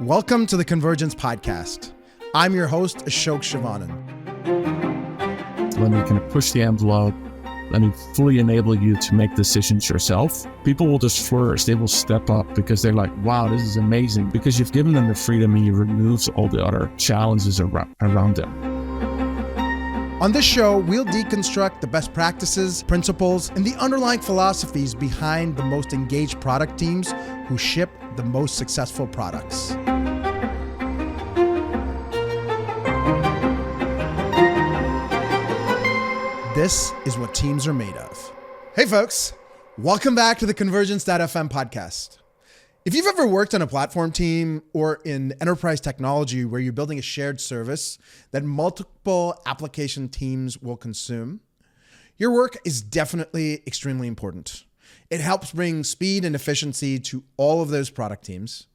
Welcome to the Convergence podcast. I'm your host, Ashok Shivanan. Let me kind of push the envelope. Let me fully enable you to make decisions yourself. People will just flourish. They will step up because they're like, wow, this is amazing. Because you've given them the freedom and you remove all the other challenges around them. On this show, we'll deconstruct the best practices, principles, and the underlying philosophies behind the most engaged product teams who ship the most successful products. This is what teams are made of. Hey folks, welcome back to the Convergence.fm podcast. If you've ever worked on a platform team or in enterprise technology where you're building a shared service that multiple application teams will consume, your work is definitely extremely important. It helps bring speed and efficiency to all of those product teams,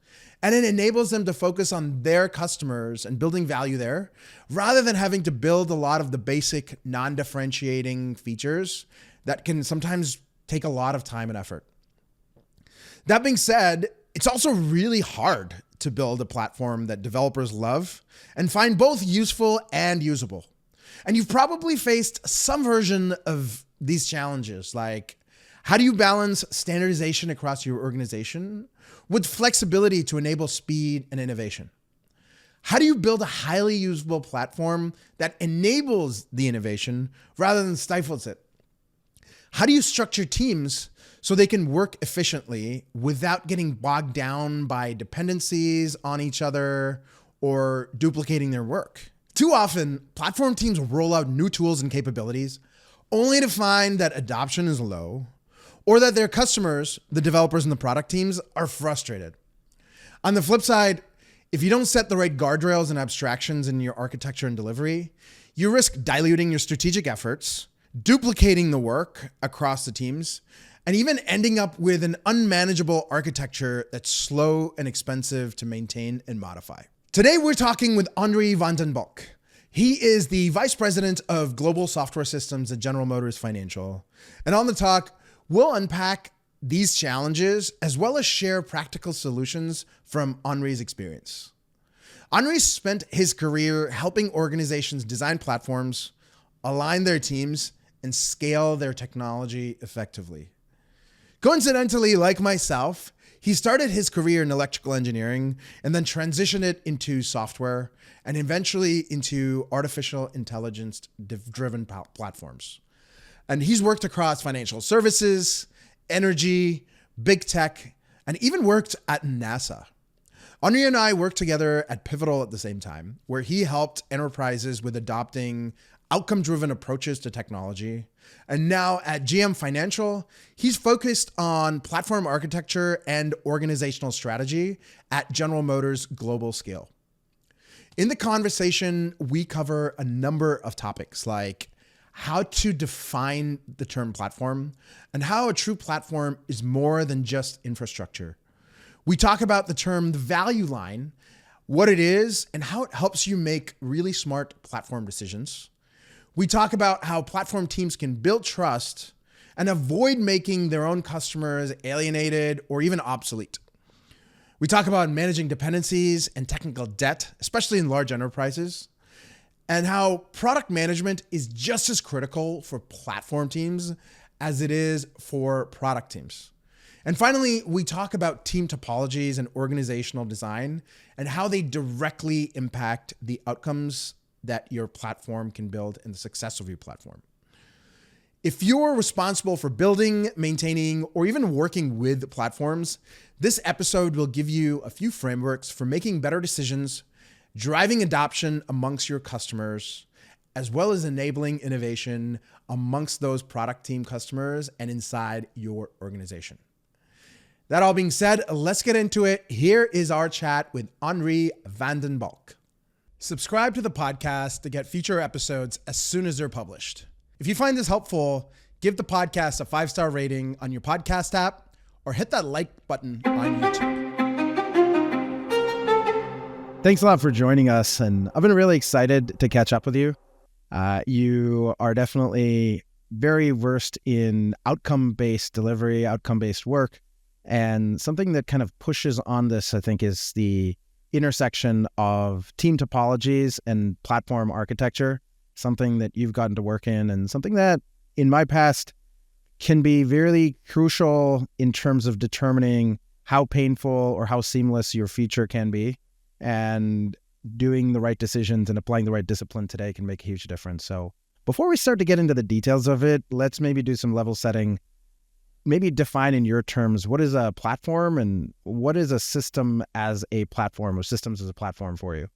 and it enables them to focus on their customers and building value there, rather than having to build a lot of the basic non-differentiating features that can sometimes take a lot of time and effort. That being said, it's also really hard to build a platform that developers love and find both useful and usable. And you've probably faced some version of these challenges, like how do you balance standardization across your organization with flexibility to enable speed and innovation? How do you build a highly usable platform that enables the innovation rather than stifles it? How do you structure teams so they can work efficiently without getting bogged down by dependencies on each other or duplicating their work? Too often, platform teams roll out new tools and capabilities only to find that adoption is low, or that their customers, the developers and the product teams, are frustrated. On the flip side, if you don't set the right guardrails and abstractions in your architecture and delivery, you risk diluting your strategic efforts, duplicating the work across the teams, and even ending up with an unmanageable architecture that's slow and expensive to maintain and modify. Today, we're talking with Henri van den Bulk. He is the Vice President of Global Software Systems at General Motors Financial. And on the talk, we'll unpack these challenges as well as share practical solutions from Henri's experience. Henri spent his career helping organizations design platforms, align their teams, and scale their technology effectively. Coincidentally, like myself, he started his career in electrical engineering and then transitioned it into software and eventually into artificial intelligence-driven platforms. And he's worked across financial services, energy, big tech, and even worked at NASA. Henri and I worked together at Pivotal at the same time, where he helped enterprises with adopting outcome-driven approaches to technology. And now at GM Financial, he's focused on platform architecture and organizational strategy at General Motors global scale. In the conversation, we cover a number of topics like how to define the term platform and how a true platform is more than just infrastructure. We talk about the term the value line, what it is, and how it helps you make really smart platform decisions. We talk about how platform teams can build trust and avoid making their own customers alienated or even obsolete. We talk about managing dependencies and technical debt, especially in large enterprises, and how product management is just as critical for platform teams as it is for product teams. And finally, we talk about team topologies and organizational design and how they directly impact the outcomes that your platform can build and the success of your platform. If you're responsible for building, maintaining, or even working with platforms, this episode will give you a few frameworks for making better decisions, driving adoption amongst your customers, as well as enabling innovation amongst those product team customers and inside your organization. That all being said, let's get into it. Here is our chat with Henri van den Bulk. Subscribe to the podcast to get future episodes as soon as they're published. If you find this helpful, give the podcast a 5-star rating on your podcast app or hit that like button on YouTube. Thanks a lot for joining us, and I've been really excited to catch up with you. You are definitely very versed in outcome-based delivery, outcome-based work, and something that kind of pushes on this, I think, is the intersection of team topologies and platform architecture, something that you've gotten to work in and something that in my past can be very crucial in terms of determining how painful or how seamless your future can be. And doing the right decisions and applying the right discipline today can make a huge difference. So before we start to get into the details of it, let's maybe do some level setting. Maybe define in your terms, what is a platform and what is a system as a platform or systems as a platform for you?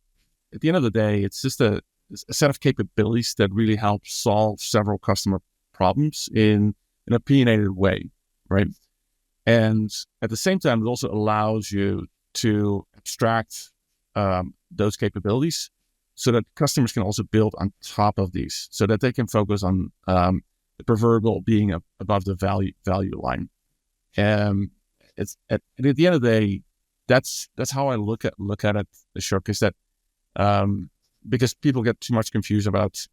At the end of the day, it's just a set of capabilities that really help solve several customer problems in an opinionated way, right? And at the same time, it also allows you to abstract those capabilities so that customers can also build on top of these so that they can focus on the proverbial being above the value line. It's at the end of the day, that's how I look at it, Ashok, is that because people get too much confused about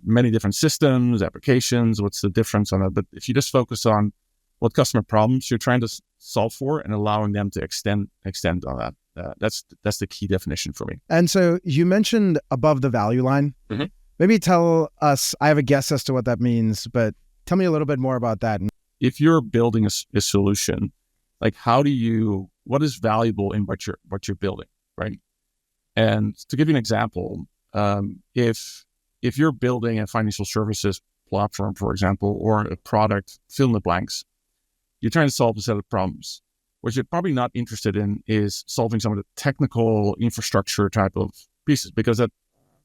many different systems, applications, what's the difference on it. But if you just focus on what customer problems you're trying to solve for and allowing them to extend on that, that's the key definition for me. And so you mentioned above the value line. Mm-hmm. Maybe tell us, I have a guess as to what that means, but tell me a little bit more about that. If you're building a solution, like what is valuable in what you're building, right? And to give you an example, if you're building a financial services platform, for example, or a product, fill in the blanks, you're trying to solve a set of problems. What you're probably not interested in is solving some of the technical infrastructure type of pieces, because that,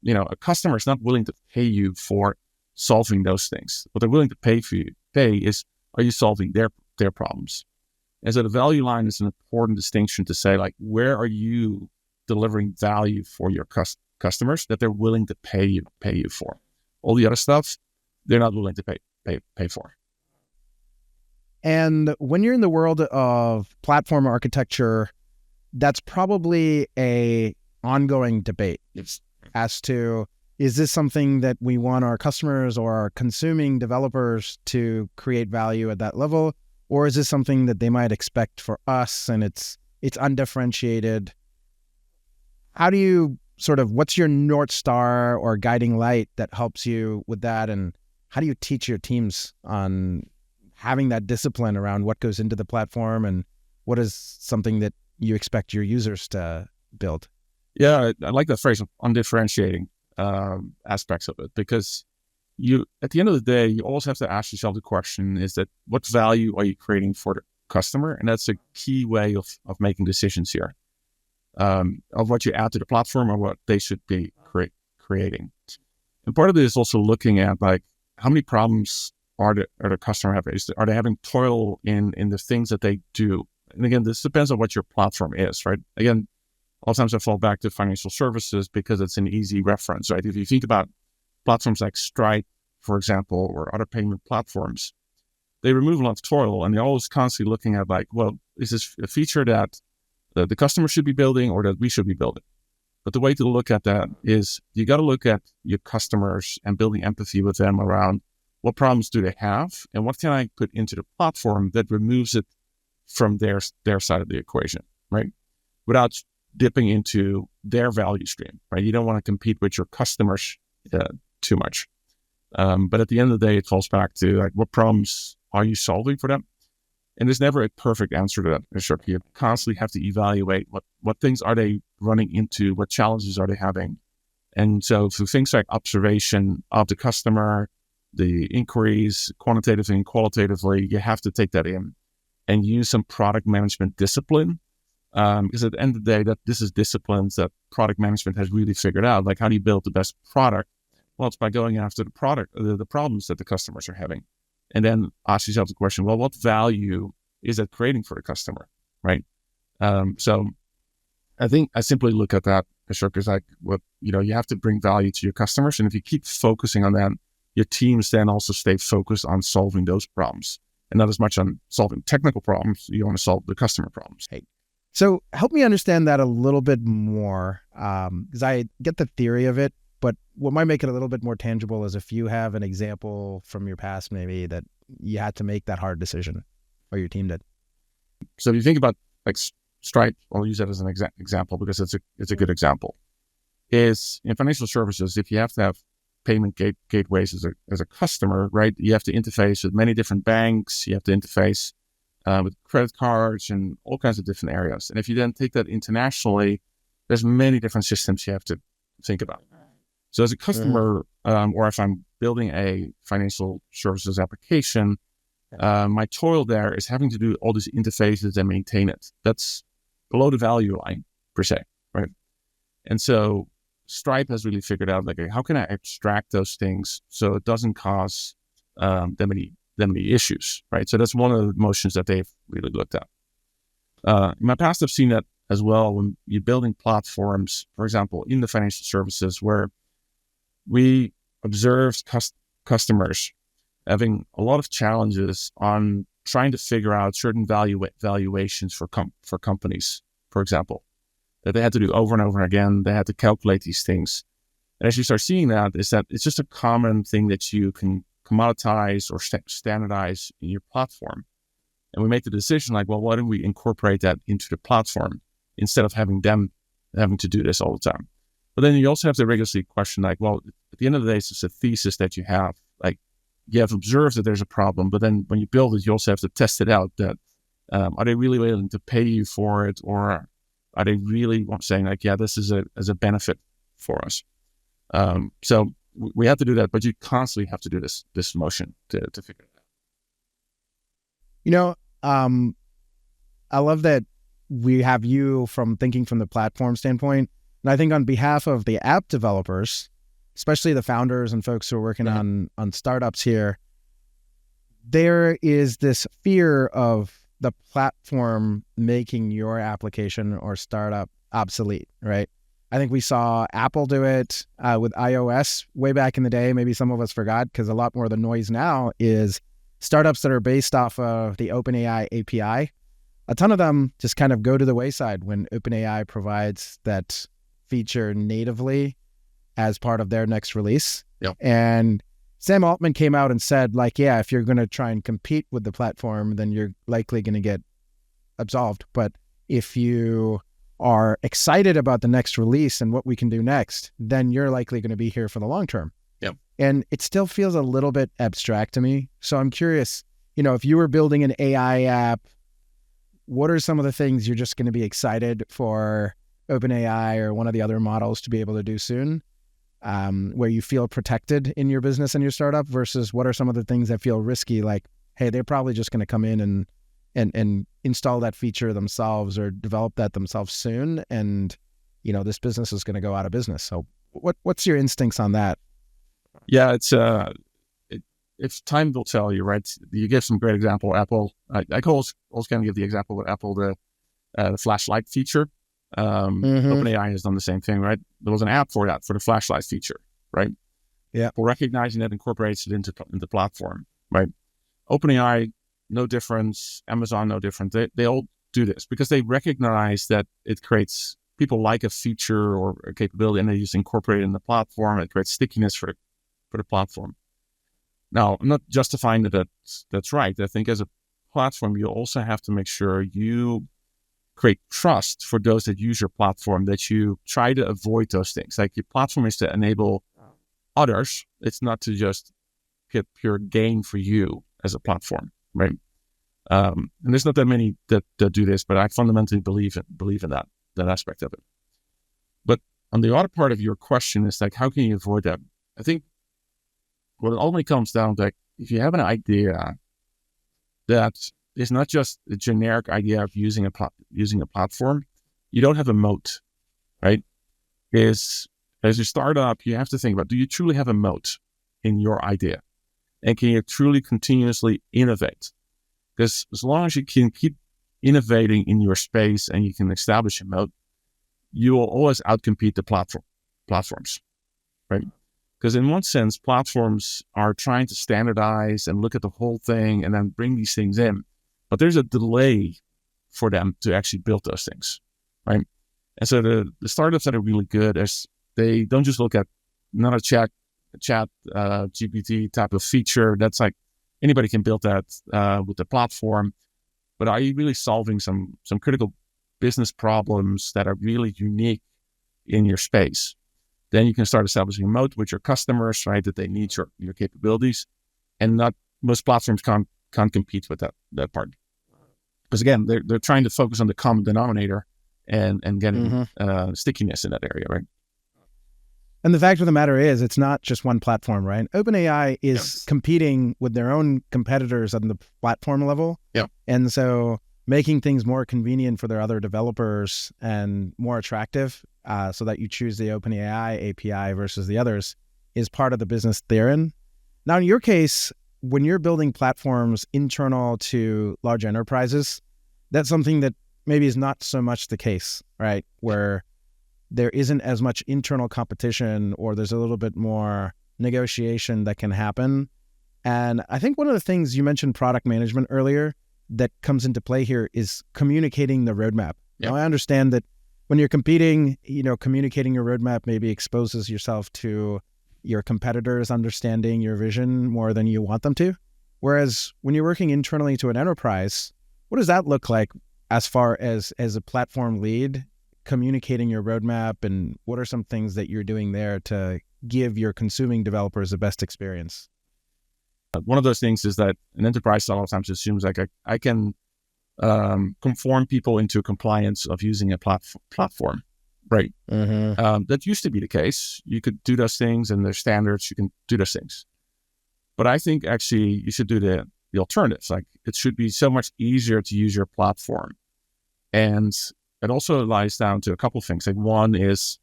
a customer is not willing to pay you for solving those things. What they're willing to pay is, are you solving their problems? And so the value line is an important distinction to say, like, where are you delivering value for your customers that they're willing to pay you for? All the other stuff, they're not willing to pay for. And when you're in the world of platform architecture, that's probably a ongoing debate as to, is this something that we want our customers or our consuming developers to create value at that level? Or is this something that they might expect for us and it's undifferentiated? How do you what's your North Star or guiding light that helps you with that? And how do you teach your teams on having that discipline around what goes into the platform and what is something that you expect your users to build? Yeah, I like that phrase of undifferentiating aspects of it, because at the end of the day, you always have to ask yourself the question, is that what value are you creating for the customer? And that's a key way of making decisions here, of what you add to the platform or what they should be creating. And part of it is also looking at, like, how many problems are the customer having? Are they having toil in the things that they do? And again, this depends on what your platform is, right? Again, a lot of times I fall back to financial services because it's an easy reference, right? If you think about platforms like Stripe, for example, or other payment platforms, they remove a lot of toil, and they're always constantly looking at, like, well, is this a feature that the customer should be building or that we should be building? But the way to look at that is you got to look at your customers and building empathy with them around what problems do they have and what can I put into the platform that removes it from their side of the equation, right? Without dipping into their value stream, right? You don't want to compete with your customers too much. But at the end of the day, it falls back to, like, what problems are you solving for them? And there's never a perfect answer to that. Sure, you constantly have to evaluate what things are they running into, what challenges are they having. And so for things like observation of the customer, the inquiries, quantitatively and qualitatively, you have to take that in and use some product management discipline. Because at the end of the day, this is disciplines that product management has really figured out. Like, how do you build the best product? Well, it's by going after the product, the problems that the customers are having. And then ask yourself the question, well, what value is that creating for the customer, right? So I think I simply look at that, Ashok, as like, you have to bring value to your customers. And if you keep focusing on that, your teams then also stay focused on solving those problems and not as much on solving technical problems. You want to solve the customer problems. Hey. So help me understand that a little bit more, because I get the theory of it, but what might make it a little bit more tangible is if you have an example from your past, maybe, that you had to make that hard decision or your team did. So if you think about, like, Stripe, I'll use that as an example because it's a good example, is in financial services, if you have to have payment gateways as a customer, right? You have to interface with many different banks. You have to interface with credit cards and all kinds of different areas. And if you then take that internationally, there's many different systems you have to think about. So as a customer, or if I'm building a financial services application, my toil there is having to do all these interfaces and maintain it. That's below the value line per se, right? And so Stripe has really figured out, like, how can I abstract those things so it doesn't cause that many issues, right? So that's one of the motions that they've really looked at. In my past, I've seen that as well when you're building platforms, for example, in the financial services, where we observed customers having a lot of challenges on trying to figure out certain valuations for companies, for example, that they had to do over and over again. They had to calculate these things. And as you start seeing that, is that it's just a common thing that you can commoditize or standardize in your platform. And we make the decision like, well, why don't we incorporate that into the platform instead of having to do this all the time? But then you also have to rigorously question, like, well, at the end of the day, it's just a thesis that you have. Like, you have observed that there's a problem, but then when you build it, you also have to test it out. That are they really willing to pay you for it, or are they really saying like, yeah, this is a benefit for us? So we have to do that, but you constantly have to do this motion to figure it out. I love that we have you from thinking from the platform standpoint. And I think on behalf of the app developers, especially the founders and folks who are working on startups here, there is this fear of the platform making your application or startup obsolete, right? I think we saw Apple do it with iOS way back in the day. Maybe some of us forgot because a lot more of the noise now is startups that are based off of the OpenAI API. A ton of them just kind of go to the wayside when OpenAI provides that feature natively as part of their next release. Yep. And Sam Altman came out and said, like, yeah, if you're going to try and compete with the platform, then you're likely going to get absolved. But if you are excited about the next release and what we can do next, then you're likely going to be here for the long term. Yep. And it still feels a little bit abstract to me. So I'm curious, if you were building an AI app, what are some of the things you're just going to be excited for OpenAI or one of the other models to be able to do soon, where you feel protected in your business and your startup, versus what are some of the things that feel risky, like, hey, they're probably just going to come in and install that feature themselves or develop that themselves soon, and this business is going to go out of business. So what's your instincts on that? Yeah, it's if time will tell you, right? You give some great example. Apple, I always kind of give the example with Apple, the flashlight feature. OpenAI has done the same thing, right? There was an app for that, for the flashlight feature, right? Yeah. For recognizing that, incorporates it into the platform, right? OpenAI, no difference. Amazon, no different. They all do this because they recognize that it creates, people like a feature or a capability, and they just incorporate it in the platform. It creates stickiness for the platform. Now, I'm not justifying that's right. I think as a platform, you also have to make sure you create trust for those that use your platform, that you try to avoid those things. Like, your platform is to enable others. It's not to just get pure gain for you as a platform, right? And there's not that many that do this, but I fundamentally believe in that aspect of it. But on the other part of your question is like, how can you avoid that? I think what it only comes down to, like, if you have an idea that is not just a generic idea of using a platform, you don't have a moat, right? As you start up, you have to think about, do you truly have a moat in your idea? And can you truly continuously innovate? Because as long as you can keep innovating in your space and you can establish a moat, you will always outcompete the platforms, right? Because in one sense, platforms are trying to standardize and look at the whole thing and then bring these things in. But there's a delay for them to actually build those things, right? And so the startups that are really good, they don't just look at not a chat GPT type of feature. That's like, anybody can build that with the platform. But are you really solving some critical business problems that are really unique in your space. Then you can start establishing a moat with your customers, right? That they need your capabilities, and not most platforms can't compete with that part. Because again, they're trying to focus on the common denominator and getting stickiness in that area, right? And the fact of the matter is, it's not just one platform, right? OpenAI is competing with their own competitors on the platform level. Yeah. And so making things more convenient for their other developers and more attractive so that you choose the OpenAI API versus the others is part of the business they're in. Now, in your case, when you're building platforms internal to large enterprises, that's something that maybe is not so much the case, right? Where there isn't as much internal competition, or there's a little bit more negotiation that can happen. And I think one of the things you mentioned, product management earlier, that comes into play here is communicating the roadmap. Yep. Now, I understand that when you're competing, communicating your roadmap maybe exposes yourself to your competitors understanding your vision more than you want them to. Whereas when you're working internally to an enterprise, what does that look like as far as a platform lead, communicating your roadmap, and what are some things that you're doing there to give your consuming developers the best experience? One of those things is that an enterprise a lot of times assumes like I can conform people into compliance of using a platform, right? That used to be the case. You could do those things, and there's standards. You can do those things. But I think actually you should do the alternatives. Like, it should be so much easier to use your platform. And it also lies down to a couple of things. Like, one is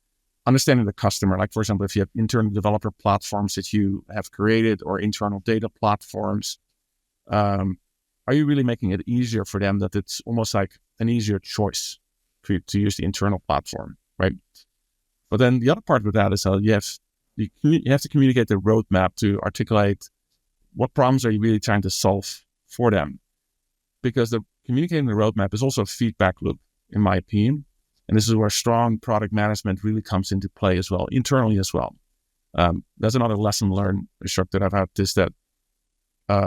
understanding the customer. Like, for example, if you have internal developer platforms that you have created or internal data platforms, are you really making it easier for them that it's almost like an easier choice for you to use the internal platform, right? But then the other part with that is you have to communicate the roadmap to articulate what problems are you really trying to solve for them. Because communicating the roadmap is also a feedback loop, in my opinion. And this is where strong product management really comes into play as well, internally as well. That's another lesson learned, Ashok, that I've had, is that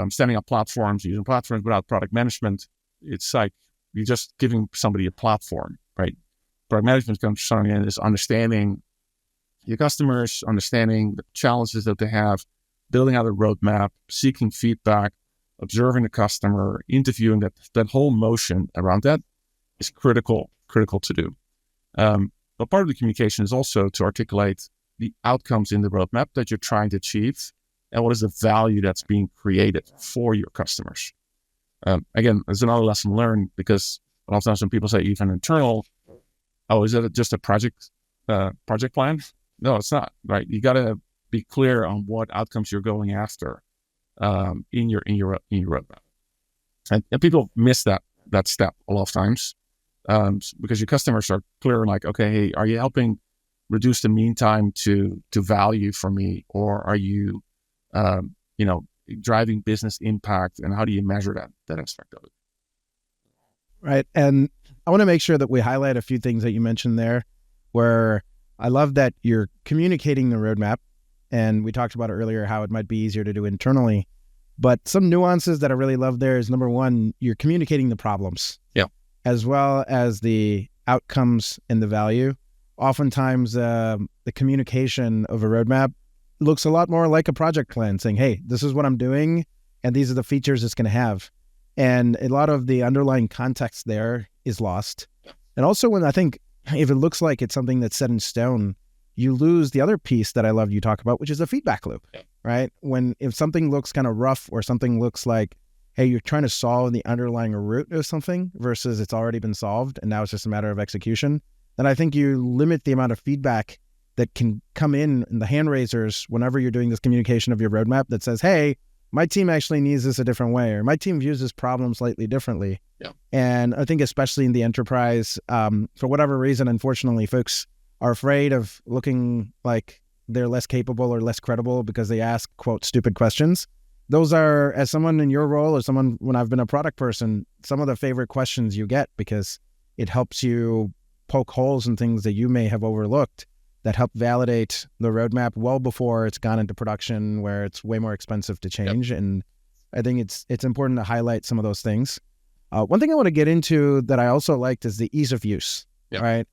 standing up platforms, using platforms without product management, it's like you're just giving somebody a platform, right? Product management comes from is understanding your customers, understanding the challenges that they have, building out a roadmap, seeking feedback, observing the customer, interviewing that whole motion around that is critical to do. But part of the communication is also to articulate the outcomes in the roadmap that you're trying to achieve, and what is the value that's being created for your customers. Again, there's another lesson learned, because a lot of times when people say even internal, is that just a project plan? No, it's not, right? You got to be clear on what outcomes you're going after in your roadmap. And people miss that step a lot of times. Because your customers are clear, like, okay, hey, are you helping reduce the mean time to value for me, or are you, driving business impact, and how do you measure that aspect of it? Right, and I want to make sure that we highlight a few things that you mentioned there, where I love that you're communicating the roadmap, and we talked about it earlier how it might be easier to do internally, but some nuances that I really love there is, number one, you're communicating the problems. Yeah. As well as the outcomes and the value. Oftentimes, the communication of a roadmap looks a lot more like a project plan, saying, hey, this is what I'm doing, and these are the features it's going to have. And a lot of the underlying context there is lost. And also, when I think, if it looks like it's something that's set in stone, you lose the other piece that I love you talk about, which is the feedback loop, right? If something looks kind of rough, or something looks like, hey, you're trying to solve the underlying root of something versus it's already been solved and now it's just a matter of execution, then I think you limit the amount of feedback that can come in the hand raisers whenever you're doing this communication of your roadmap that says, hey, my team actually needs this a different way, or my team views this problem slightly differently. Yeah. And I think especially in the enterprise, for whatever reason, unfortunately, folks are afraid of looking like they're less capable or less credible because they ask, quote, stupid questions. Those are, as someone in your role, or someone when I've been a product person, some of the favorite questions you get, because it helps you poke holes in things that you may have overlooked that help validate the roadmap well before it's gone into production, where it's way more expensive to change. Yep. And I think it's important to highlight some of those things. One thing I want to get into that I also liked is the ease of use, right?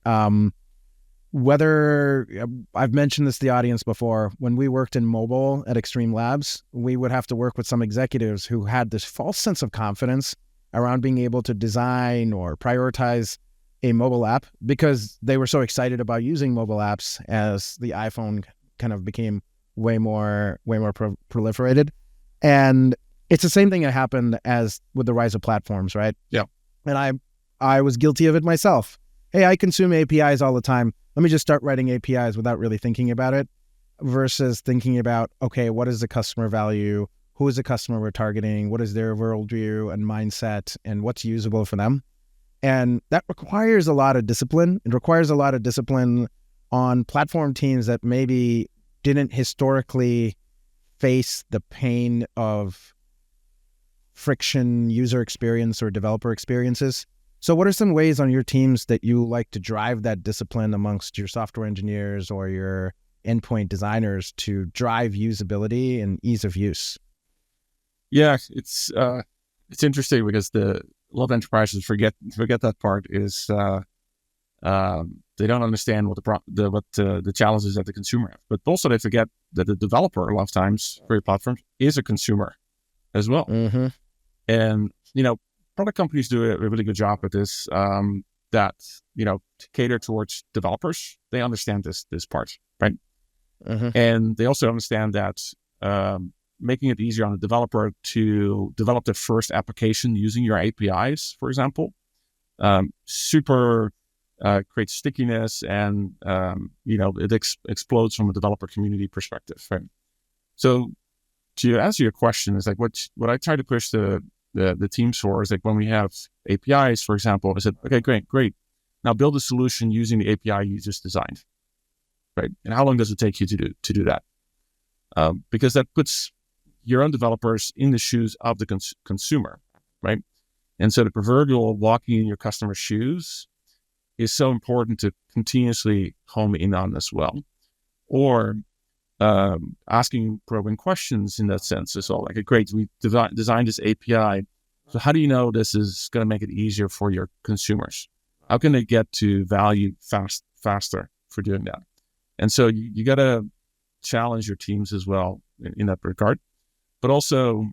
Whether I've mentioned this to the audience before, when we worked in mobile at Extreme Labs, we would have to work with some executives who had this false sense of confidence around being able to design or prioritize a mobile app because they were so excited about using mobile apps as the iPhone kind of became way more proliferated. And it's the same thing that happened as with the rise of platforms, right? Yeah. And I was guilty of it myself. Hey, I consume APIs all the time. Let me just start writing APIs without really thinking about it versus thinking about, okay, what is the customer value? Who is the customer we're targeting? What is their worldview and mindset and what's usable for them? And that requires a lot of discipline. It requires a lot of discipline on platform teams that maybe didn't historically face the pain of friction user experience or developer experiences. So what are some ways on your teams that you like to drive that discipline amongst your software engineers or your endpoint designers to drive usability and ease of use? Yeah, it's interesting because a lot of enterprises forget that part is they don't understand what the challenges that the consumer have, but also they forget that the developer a lot of times for your platforms is a consumer as well. Mm-hmm. And product companies do a really good job at this. That to cater towards developers, they understand this part, right? Mm-hmm. And they also understand that making it easier on the developer to develop their first application using your APIs, for example, creates stickiness and it explodes from a developer community perspective. Right? So to answer your question, is like what I try to push the teams for is like when we have APIs, for example, I said, okay, great. Now build a solution using the API you just designed, right? And how long does it take you to do that? Because that puts your own developers in the shoes of the consumer, right? And so the proverbial walking in your customer's shoes is so important to continuously home in on as well. Or asking probing questions in that sense as well. Like, great, we designed this API. So how do you know this is going to make it easier for your consumers? How can they get to value faster for doing that? And so you got to challenge your teams as well in that regard. But also,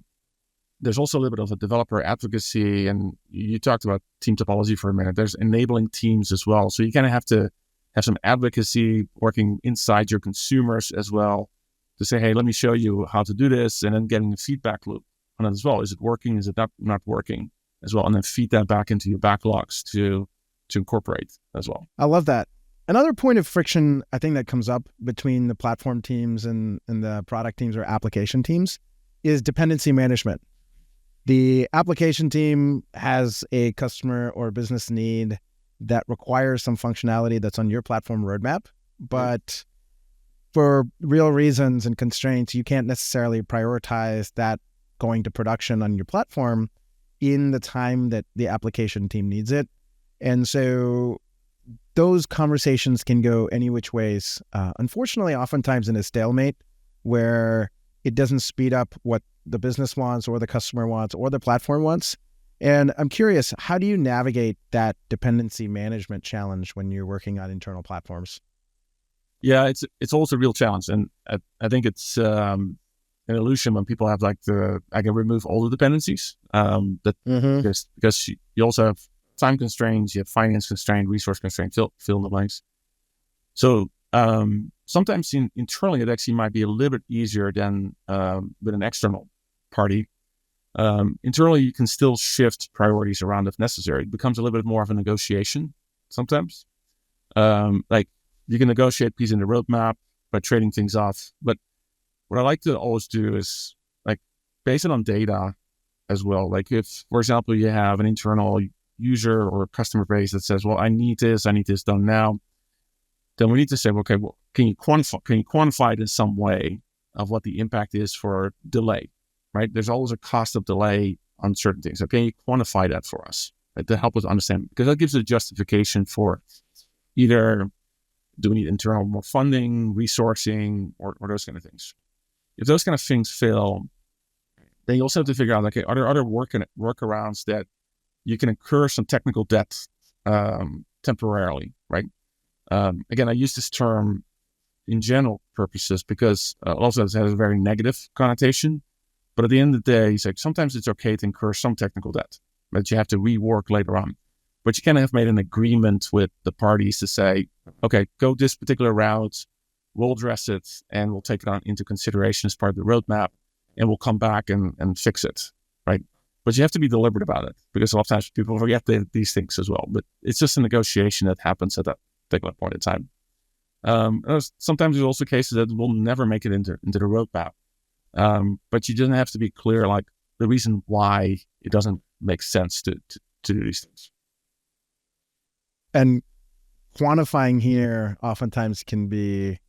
there's also a little bit of a developer advocacy, and you talked about team topology for a minute. There's enabling teams as well. So you kind of have to have some advocacy working inside your consumers as well to say, hey, let me show you how to do this, and then getting a feedback loop on it as well. Is it working? Is it not working as well? And then feed that back into your backlogs to incorporate as well. I love that. Another point of friction, I think, that comes up between the platform teams and the product teams or application teams is dependency management. The application team has a customer or business need that requires some functionality that's on your platform roadmap, but for real reasons and constraints, you can't necessarily prioritize that going to production on your platform in the time that the application team needs it. And so those conversations can go any which ways. Unfortunately, oftentimes in a stalemate where it doesn't speed up what the business wants or the customer wants or the platform wants. And I'm curious, how do you navigate that dependency management challenge when you're working on internal platforms? Yeah, it's also a real challenge. And I think it's an illusion when people have I can remove all the dependencies. Because you also have time constraints, you have finance constraint, resource constraint, fill in the blanks. So sometimes internally, it actually might be a little bit easier than with an external party. Internally, you can still shift priorities around if necessary. It becomes a little bit more of a negotiation sometimes. Like you can negotiate piece in the roadmap by trading things off. But what I like to always do is like base it on data as well. Like if, for example, you have an internal user or customer base that says, well, I need this done now. Then we need to say, okay, well, can you quantify it in some way of what the impact is for delay, right? There's always a cost of delay on certain things. So can you quantify that for us, right, to help us understand? Because that gives a justification for either do we need internal more funding, resourcing, or those kind of things. If those kind of things fail, then you also have to figure out, okay, are there other workarounds that you can incur some technical debt temporarily, right? Again, I use this term in general purposes because also it has a very negative connotation. But at the end of the day, sometimes it's okay to incur some technical debt that you have to rework later on. But you kind of have made an agreement with the parties to say, okay, go this particular route, we'll address it, and we'll take it on into consideration as part of the roadmap, and we'll come back and fix it, right? But you have to be deliberate about it, because a lot of times people forget these things as well. But it's just a negotiation that happens at that particular point in time. Sometimes there's also cases that will never make it into the roadmap. But you don't have to be clear, like the reason why it doesn't make sense to do these things. And quantifying here oftentimes can be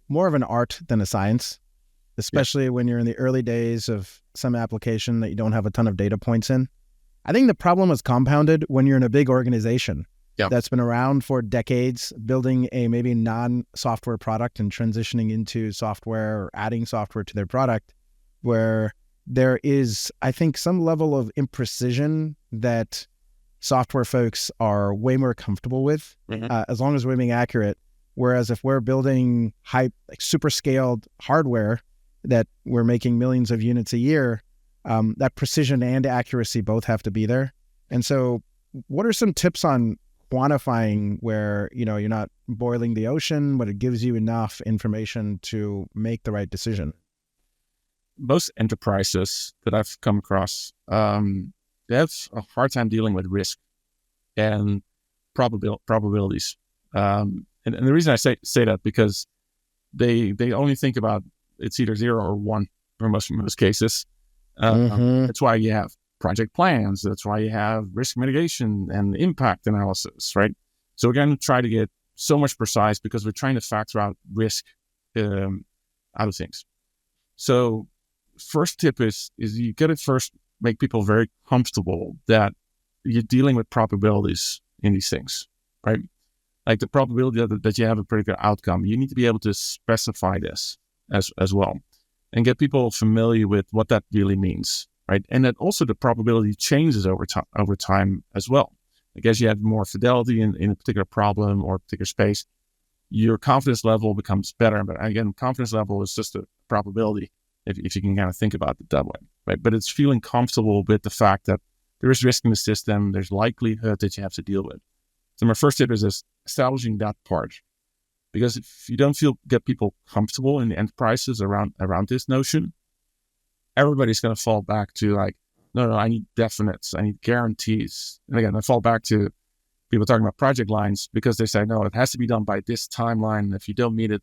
more of an art than a science, especially when you're in the early days of some application that you don't have a ton of data points in. I think the problem is compounded when you're in a big organization that's been around for decades, building a maybe non-software product and transitioning into software or adding software to their product, where there is, I think, some level of imprecision that software folks are way more comfortable with, as long as we're being accurate. Whereas if we're building super scaled hardware that we're making millions of units a year, that precision and accuracy both have to be there. And so what are some tips on quantifying where, you're not boiling the ocean, but it gives you enough information to make the right decision? Most enterprises that I've come across, they have a hard time dealing with risk and probabilities. And the reason I say that, because they only think about it's either 0 or 1 for most cases. That's why you have project plans. That's why you have risk mitigation and impact analysis, right? So we're going to try to get so much precise because we're trying to factor out risk out of things. So first tip is you got to first make people very comfortable that you're dealing with probabilities in these things, right? Like the probability that you have a particular outcome, you need to be able to specify this as well and get people familiar with what that really means, right? And that also the probability changes over time as well. Like as you have more fidelity in a particular problem or a particular space, your confidence level becomes better. But again, confidence level is just a probability if you can kind of think about it that way, right? But it's feeling comfortable with the fact that there is risk in the system, there's likelihood that you have to deal with. So my first tip is establishing that part. Because if you don't get people comfortable in the enterprises around this notion, everybody's going to fall back to like, no, I need definites, I need guarantees. And again, I fall back to people talking about project lines because they say, no, it has to be done by this timeline. And if you don't meet it,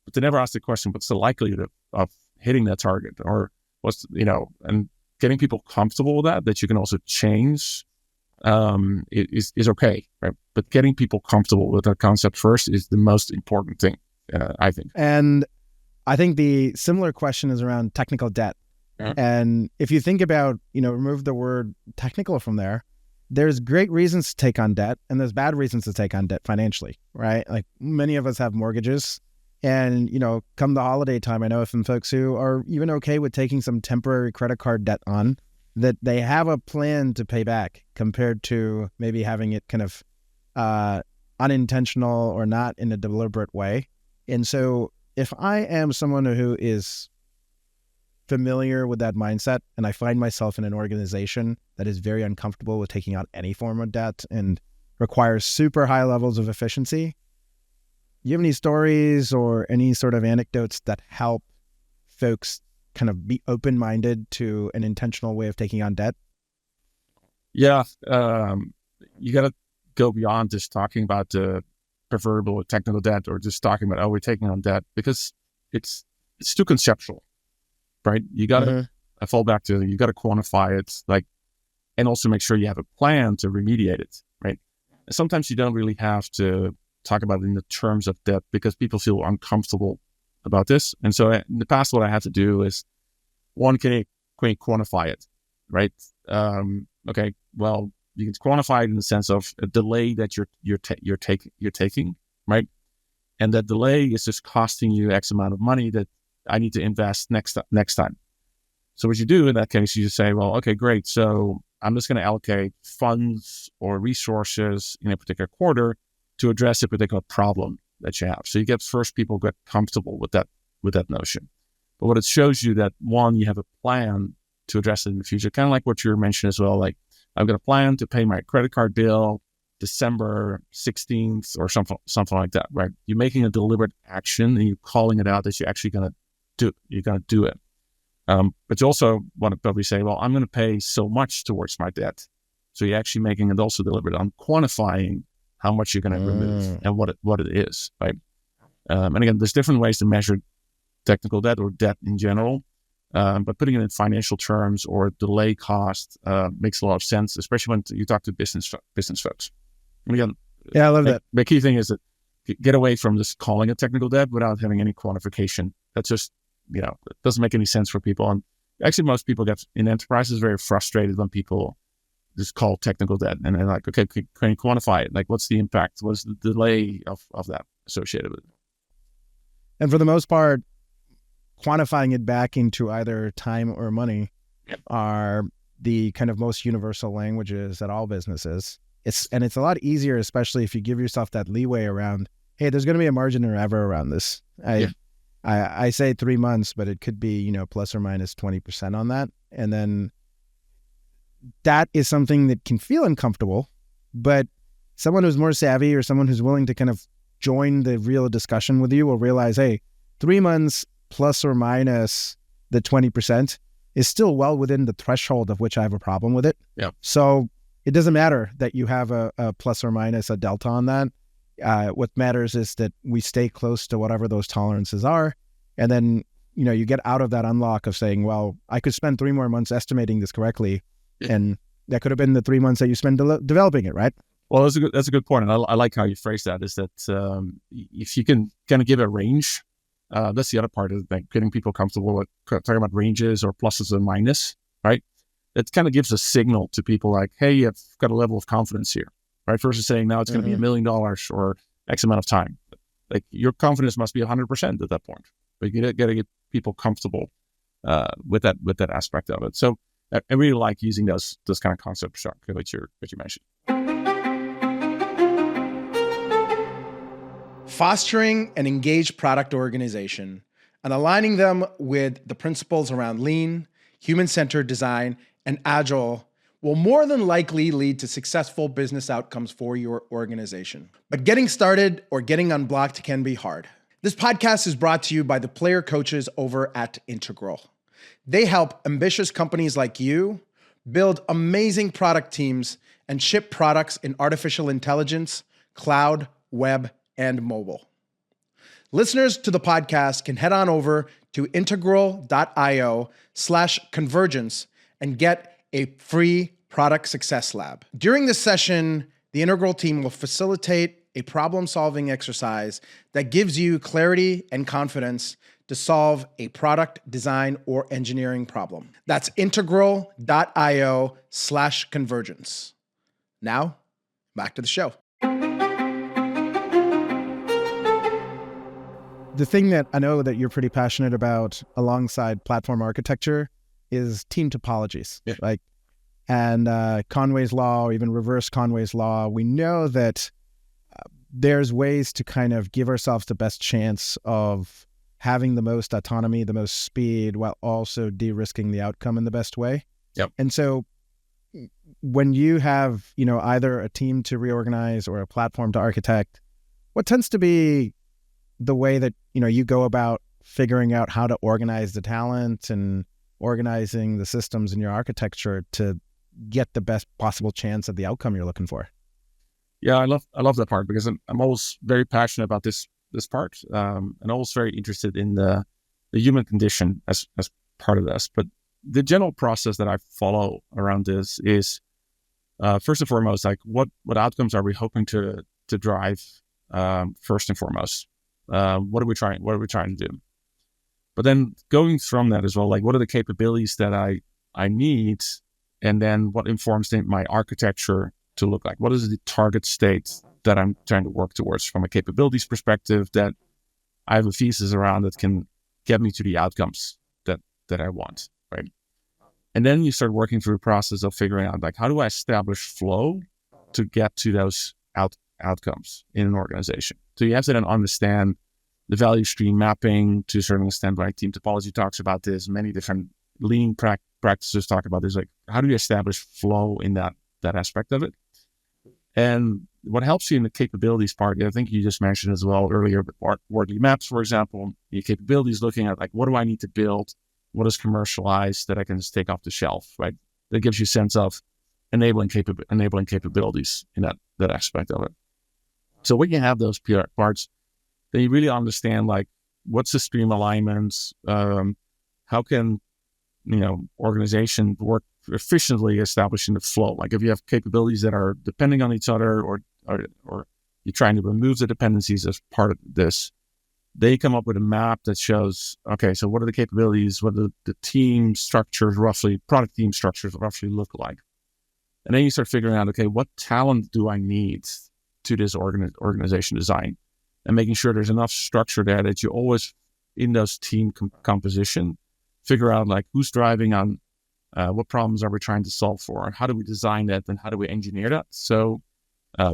but they never ask the question, what's the likelihood of hitting that target? Or what's, and getting people comfortable with that you can also change is okay, right? But getting people comfortable with that concept first is the most important thing, I think. And I think the similar question is around technical debt. Yeah. And if you think about, remove the word technical from there, there's great reasons to take on debt and there's bad reasons to take on debt financially, right? Like many of us have mortgages and, come the holiday time, I know some folks who are even okay with taking some temporary credit card debt on, that they have a plan to pay back compared to maybe having it kind of unintentional or not in a deliberate way. And so if I am someone who is familiar with that mindset and I find myself in an organization that is very uncomfortable with taking out any form of debt and requires super high levels of efficiency, do you have any stories or any sort of anecdotes that help folks kind of be open-minded to an intentional way of taking on debt? Yeah, you got to go beyond just talking about the preferable technical debt or just talking about, we're taking on debt, because it's too conceptual, right? You got to I fall back to, you got to quantify it, and also make sure you have a plan to remediate it, right? And sometimes you don't really have to talk about it in the terms of debt because people feel uncomfortable about this. And so in the past, what I had to do is, one, can you quantify it, right? Okay, well, you can quantify it in the sense of a delay that you're taking, right? And that delay is just costing you X amount of money that I need to invest next time. So what you do in that case, you just say, well, okay, great. So I'm just going to allocate funds or resources in a particular quarter to address a particular problem that you have. So you get first people get comfortable with that notion. But what it shows you that one, you have a plan to address it in the future, kind of like what you mentioned as well. Like I've got a plan to pay my credit card bill December 16th or something like that, right? You're making a deliberate action and you're calling it out that you're actually going to do it. But you also want to probably say, well, I'm going to pay so much towards my debt. So you're actually making it also deliberate on quantifying how much you're going to remove and what it is, right? And again, there's different ways to measure technical debt or debt in general. But putting it in financial terms or delay cost makes a lot of sense, especially when you talk to business folks. And again, I love that. The key thing is that get away from just calling it technical debt without having any quantification. That's just, it doesn't make any sense for people. And actually, most people get in enterprises very frustrated when people just call technical debt. And they're like, okay, can you quantify it? Like, what's the impact? What's the delay of that associated with it? And for the most part, quantifying it back into either time or money are the kind of most universal languages that all businesses. It's a lot easier, especially if you give yourself that leeway around, hey, there's going to be a margin of error around this. I say 3 months, but it could be, plus or minus 20% on that. And then that is something that can feel uncomfortable, but someone who's more savvy or someone who's willing to kind of join the real discussion with you will realize, hey, 3 months plus or minus the 20% is still well within the threshold of which I have a problem with it. Yeah. So it doesn't matter that you have a plus or minus a delta on that. What matters is that we stay close to whatever those tolerances are. And then, you get out of that unlock of saying, well, I could spend 3 more months estimating this correctly. And that could have been the 3 months that you spend developing it, right? Well, that's a good point. And I like how you phrase that, is that if you can kind of give a range, that's the other part of like getting people comfortable with talking about ranges or pluses and minus, right? It kind of gives a signal to people like, hey, you've got a level of confidence here, right? Versus saying, now it's going to be $1 million or X amount of time. Like your confidence must be 100% at that point. But you got to get people comfortable with that aspect of it. So I really like using those kind of concepts that you mentioned. Fostering an engaged product organization and aligning them with the principles around lean, human-centered design, and agile will more than likely lead to successful business outcomes for your organization. But getting started or getting unblocked can be hard. This podcast is brought to you by the player coaches over at Integral. They help ambitious companies like you build amazing product teams and ship products in artificial intelligence, cloud, web, and mobile. Listeners to the podcast can head on over to integral.io/convergence and get a free product success lab. During this session, the Integral team will facilitate a problem-solving exercise that gives you clarity and confidence to solve a product, design, or engineering problem. That's integral.io/convergence. Now, back to the show. The thing that I know that you're pretty passionate about alongside platform architecture is team topologies, and Conway's law, or even reverse Conway's law. We know that there's ways to kind of give ourselves the best chance of having the most autonomy, the most speed, while also de-risking the outcome in the best way. Yep. And so when you have, either a team to reorganize or a platform to architect, what tends to be the way that, you go about figuring out how to organize the talent and organizing the systems in your architecture to get the best possible chance of the outcome you're looking for? Yeah, I love that part, because I'm always very passionate about this part, and always very interested in the human condition as part of this. But the general process that I follow around this is, first and foremost, like what outcomes are we hoping to drive first and foremost? What are we trying to do? But then going from that as well, like what are the capabilities that I need, and then what informs my architecture to look like? What is the target state that I'm trying to work towards from a capabilities perspective that I have a thesis around that can get me to the outcomes that I want, right? And then you start working through a process of figuring out, like, how do I establish flow to get to those outcomes in an organization? So you have to then understand the value stream mapping to a certain extent, right? Team Topology talks about this. Many different lean practices talk about this. Like, how do you establish flow in that aspect of it? And what helps you in the capabilities part, I think you just mentioned as well earlier, but Wordly Maps, for example, your capabilities looking at, like, what do I need to build? What is commercialized that I can just take off the shelf, right? That gives you a sense of enabling capabilities in that aspect of it. So when you have those parts, then you really understand, like, what's the stream alignments? How can, organization work efficiently establishing the flow? Like, if you have capabilities that are depending on each other, or you're trying to remove the dependencies as part of this, they come up with a map that shows, okay, so what are the capabilities? What do the team structures product team structures roughly look like? And then you start figuring out, okay, what talent do I need to this organization design? And making sure there's enough structure there that you always, in those team composition, figure out, like, who's driving on what problems are we trying to solve for? How do we design that? And how do we engineer that? So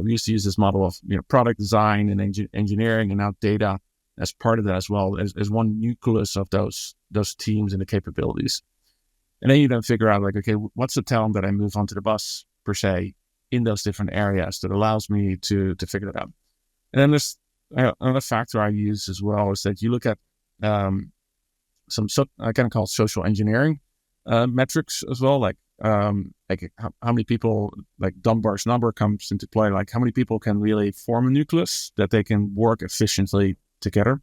we used to use this model of product design and engineering, and now data as part of that as well, as one nucleus of those teams and the capabilities. And then you then figure out, like, okay, what's the talent that I move onto the bus, per se, in those different areas that allows me to figure that out. And then there's another factor I use as well, is that you look at some I kind of call it social engineering metrics as well, like how many people, like Dunbar's number comes into play, like how many people can really form a nucleus that they can work efficiently together,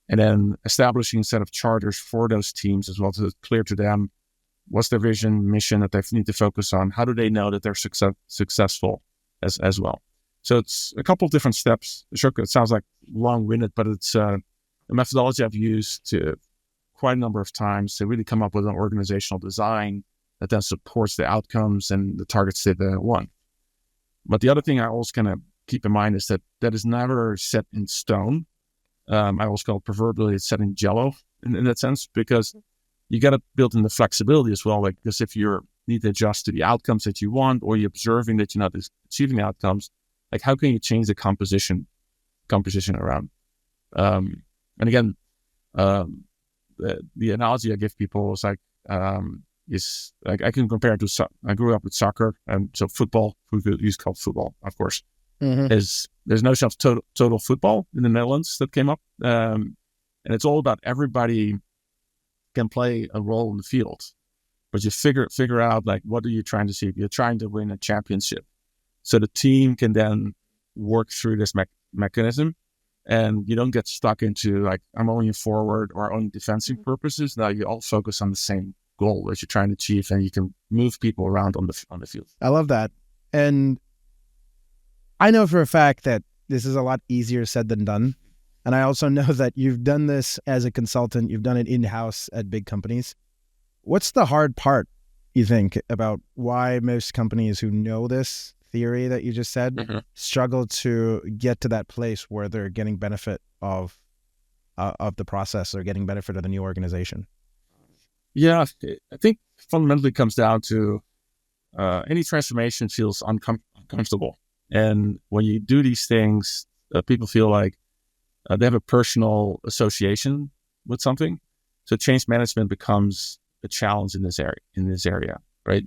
and then establishing a set of charters for those teams as well, so it's clear to them what's their vision, mission that they need to focus on. How do they know that they're successful as well? So it's a couple of different steps. Ashok, it sounds like long-winded, but it's a methodology I've used quite a number of times to really come up with an organizational design that then supports the outcomes and the targets that they want. But the other thing I always kind of keep in mind is that is never set in stone. I always call it, proverbially, it's set in jello in that sense, because you got to build in the flexibility as well. Like, because if you need to adjust to the outcomes that you want, or you're observing that you're not achieving the outcomes, like, how can you change the composition around? And again, the analogy I give people is like I can compare it to I grew up with soccer, and so football, we used to call football, of course. Mm-hmm. There's no such total football in the Netherlands that came up, and it's all about everybody can play a role in the field, but you figure out, like, what are you trying to see? You're trying to win a championship, so the team can then work through this mechanism, and you don't get stuck into, like, I'm only in forward or only defensive purposes. Now you all focus on the same goal that you're trying to achieve, and you can move people around on the field. I love that. And I know for a fact that this is a lot easier said than done. And I also know that you've done this as a consultant. You've done it in-house at big companies. What's the hard part, you think, about why most companies who know this theory that you just said struggle to get to that place where they're getting benefit of the process, or getting benefit of the new organization? Yeah, I think fundamentally it comes down to any transformation feels uncomfortable. And when you do these things, people feel like they have a personal association with something. So change management becomes a challenge in this area, right?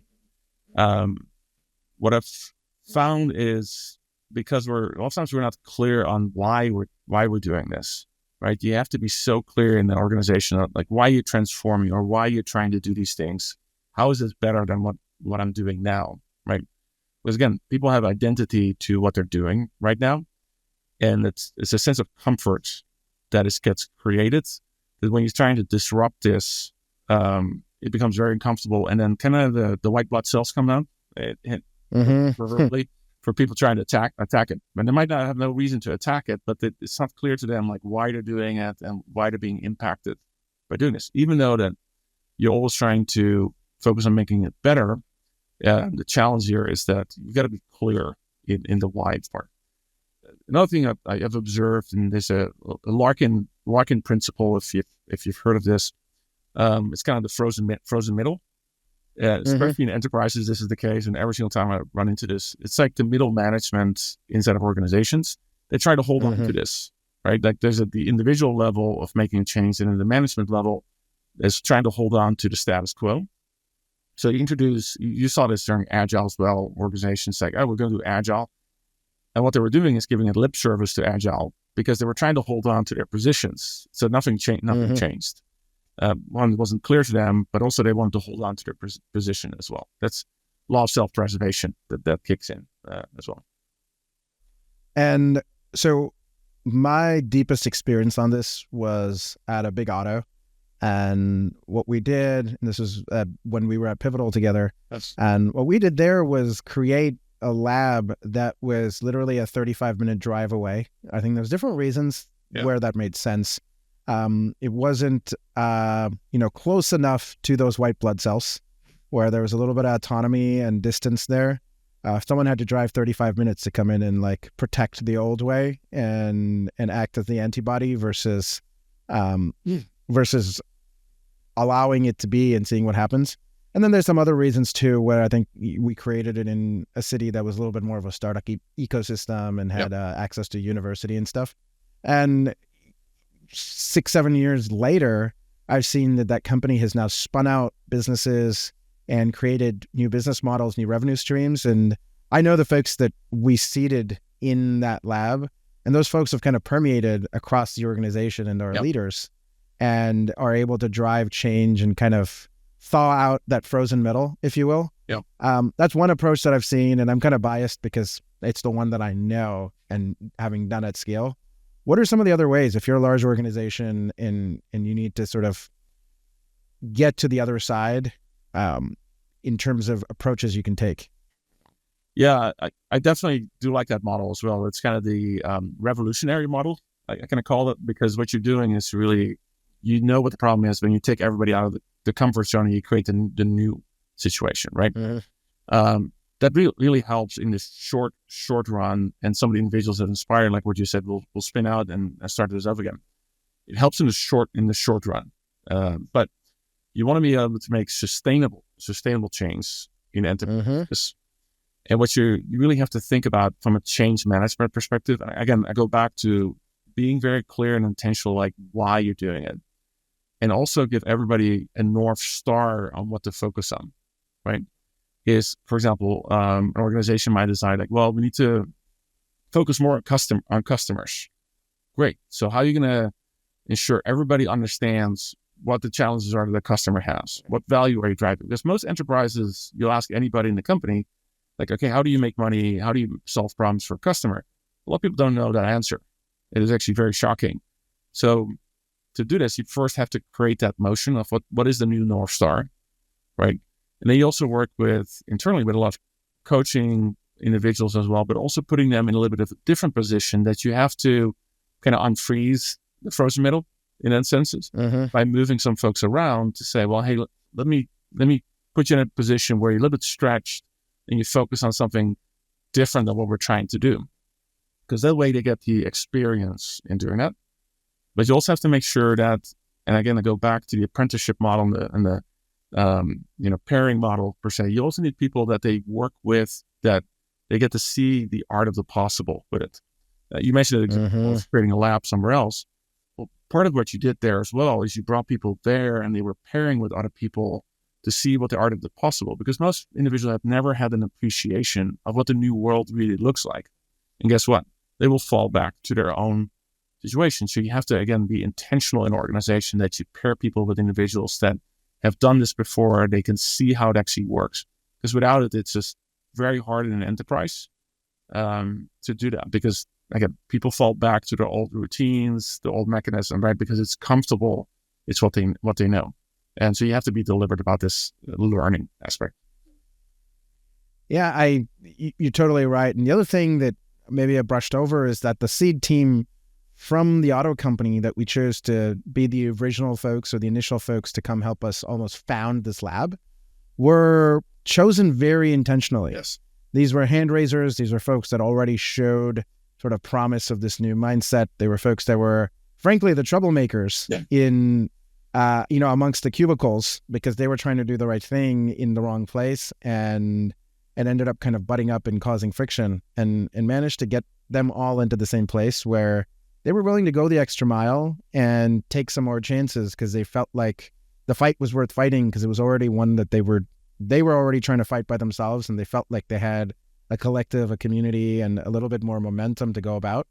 What I've found is, because oftentimes we're not clear on why we're doing this, right? You have to be so clear in the organization, like, why you're transforming or why you're trying to do these things. How is this better than what I'm doing now, right? Because again, people have identity to what they're doing right now, and it's a sense of comfort that gets created. That when you're trying to disrupt this, it becomes very uncomfortable, and then kind of the white blood cells come out, preferably, for people trying to attack it. And they might not have no reason to attack it, but it's not clear to them, like, why they're doing it and why they're being impacted by doing this. Even though that you're always trying to focus on making it better, the challenge here is that you got to be clear in the why part. Another thing I have observed, and there's a Larkin principle, if you've heard of this, it's kind of the frozen middle. Especially in enterprises, this is the case. And every single time I run into this, it's like the middle management inside of organizations, they try to hold on to this, right? Like there's at the individual level of making a change, and in the management level is trying to hold on to the status quo. So you saw this during Agile as well. Organizations like, oh, we're going to do Agile. And what they were doing is giving a lip service to Agile because they were trying to hold on to their positions. So nothing changed. One, it wasn't clear to them, but also they wanted to hold on to their position as well. That's law of self-preservation that kicks in as well. And so my deepest experience on this was at a big auto. And what we did, and this was when we were at Pivotal together, and what we did there was create a lab that was literally a 35-minute drive away. I think there's different reasons where that made sense. It wasn't, close enough to those white blood cells where there was a little bit of autonomy and distance there. If someone had to drive 35 minutes to come in and like protect the old way and act as the antibody versus allowing it to be and seeing what happens. And then there's some other reasons too, where I think we created it in a city that was a little bit more of a startup ecosystem and had access to university and stuff. And 6-7 years later, I've seen that company has now spun out businesses and created new business models, new revenue streams. And I know the folks that we seeded in that lab, and those folks have kind of permeated across the organization and our leaders and are able to drive change and kind of thaw out that frozen middle, if you will. That's one approach that I've seen, and I'm kind of biased because it's the one that I know and having done at scale. What are some of the other ways, if you're a large organization and you need to sort of get to the other side in terms of approaches you can take? Yeah, I definitely do like that model as well. It's kind of the revolutionary model, I kind of call it, because what you're doing is really, you know what the problem is when you take everybody out of the comfort zone and you create the new situation, right? That really helps in the short run. And some of the individuals that inspire, like what you said, will spin out and start this up again. It helps in the short run, but you want to be able to make sustainable change in enterprise. And what you really have to think about from a change management perspective. Again, I go back to being very clear and intentional, like why you're doing it, and also give everybody a North Star on what to focus on, right? For example, an organization might decide like, well, we need to focus more on customers. Great. So how are you going to ensure everybody understands what the challenges are that the customer has? What value are you driving? Because most enterprises, you'll ask anybody in the company, like, okay, how do you make money? How do you solve problems for a customer? A lot of people don't know that answer. It is actually very shocking. So to do this, you first have to create that motion of what is the new North Star, right? And then you also work internally with a lot of coaching individuals as well, but also putting them in a little bit of a different position that you have to kind of unfreeze the frozen middle in that sense by moving some folks around to say, well, hey, let me put you in a position where you're a little bit stretched and you focus on something different than what we're trying to do. Because that way they get the experience in doing that. But you also have to make sure that, and again, I go back to the apprenticeship model and the pairing model per se. You also need people that they work with, that they get to see the art of the possible with it. You mentioned the example of creating a lab somewhere else. Well, part of what you did there as well is you brought people there and they were pairing with other people to see what the art of the possible, because most individuals have never had an appreciation of what the new world really looks like. And guess what? They will fall back to their own situation. So you have to, again, be intentional in an organization that you pair people with individuals that have done this before. They can see how it actually works. Because without it, it's just very hard in an enterprise to do that. Because again, people fall back to their old routines, the old mechanism, right? Because it's comfortable. It's what they know. And so you have to be deliberate about this learning aspect. Yeah, you're totally right. And the other thing that maybe I brushed over is that the seed team from the auto company that we chose to be the original folks or the initial folks to come help us almost found this lab were chosen very intentionally. Yes. These were hand raisers. These were folks that already showed sort of promise of this new mindset. They were folks that were, frankly, the troublemakers in amongst the cubicles because they were trying to do the right thing in the wrong place and ended up kind of butting up and causing friction and managed to get them all into the same place where they were willing to go the extra mile and take some more chances because they felt like the fight was worth fighting because it was already one that they were already trying to fight by themselves, and they felt like they had a collective, a community, and a little bit more momentum to go about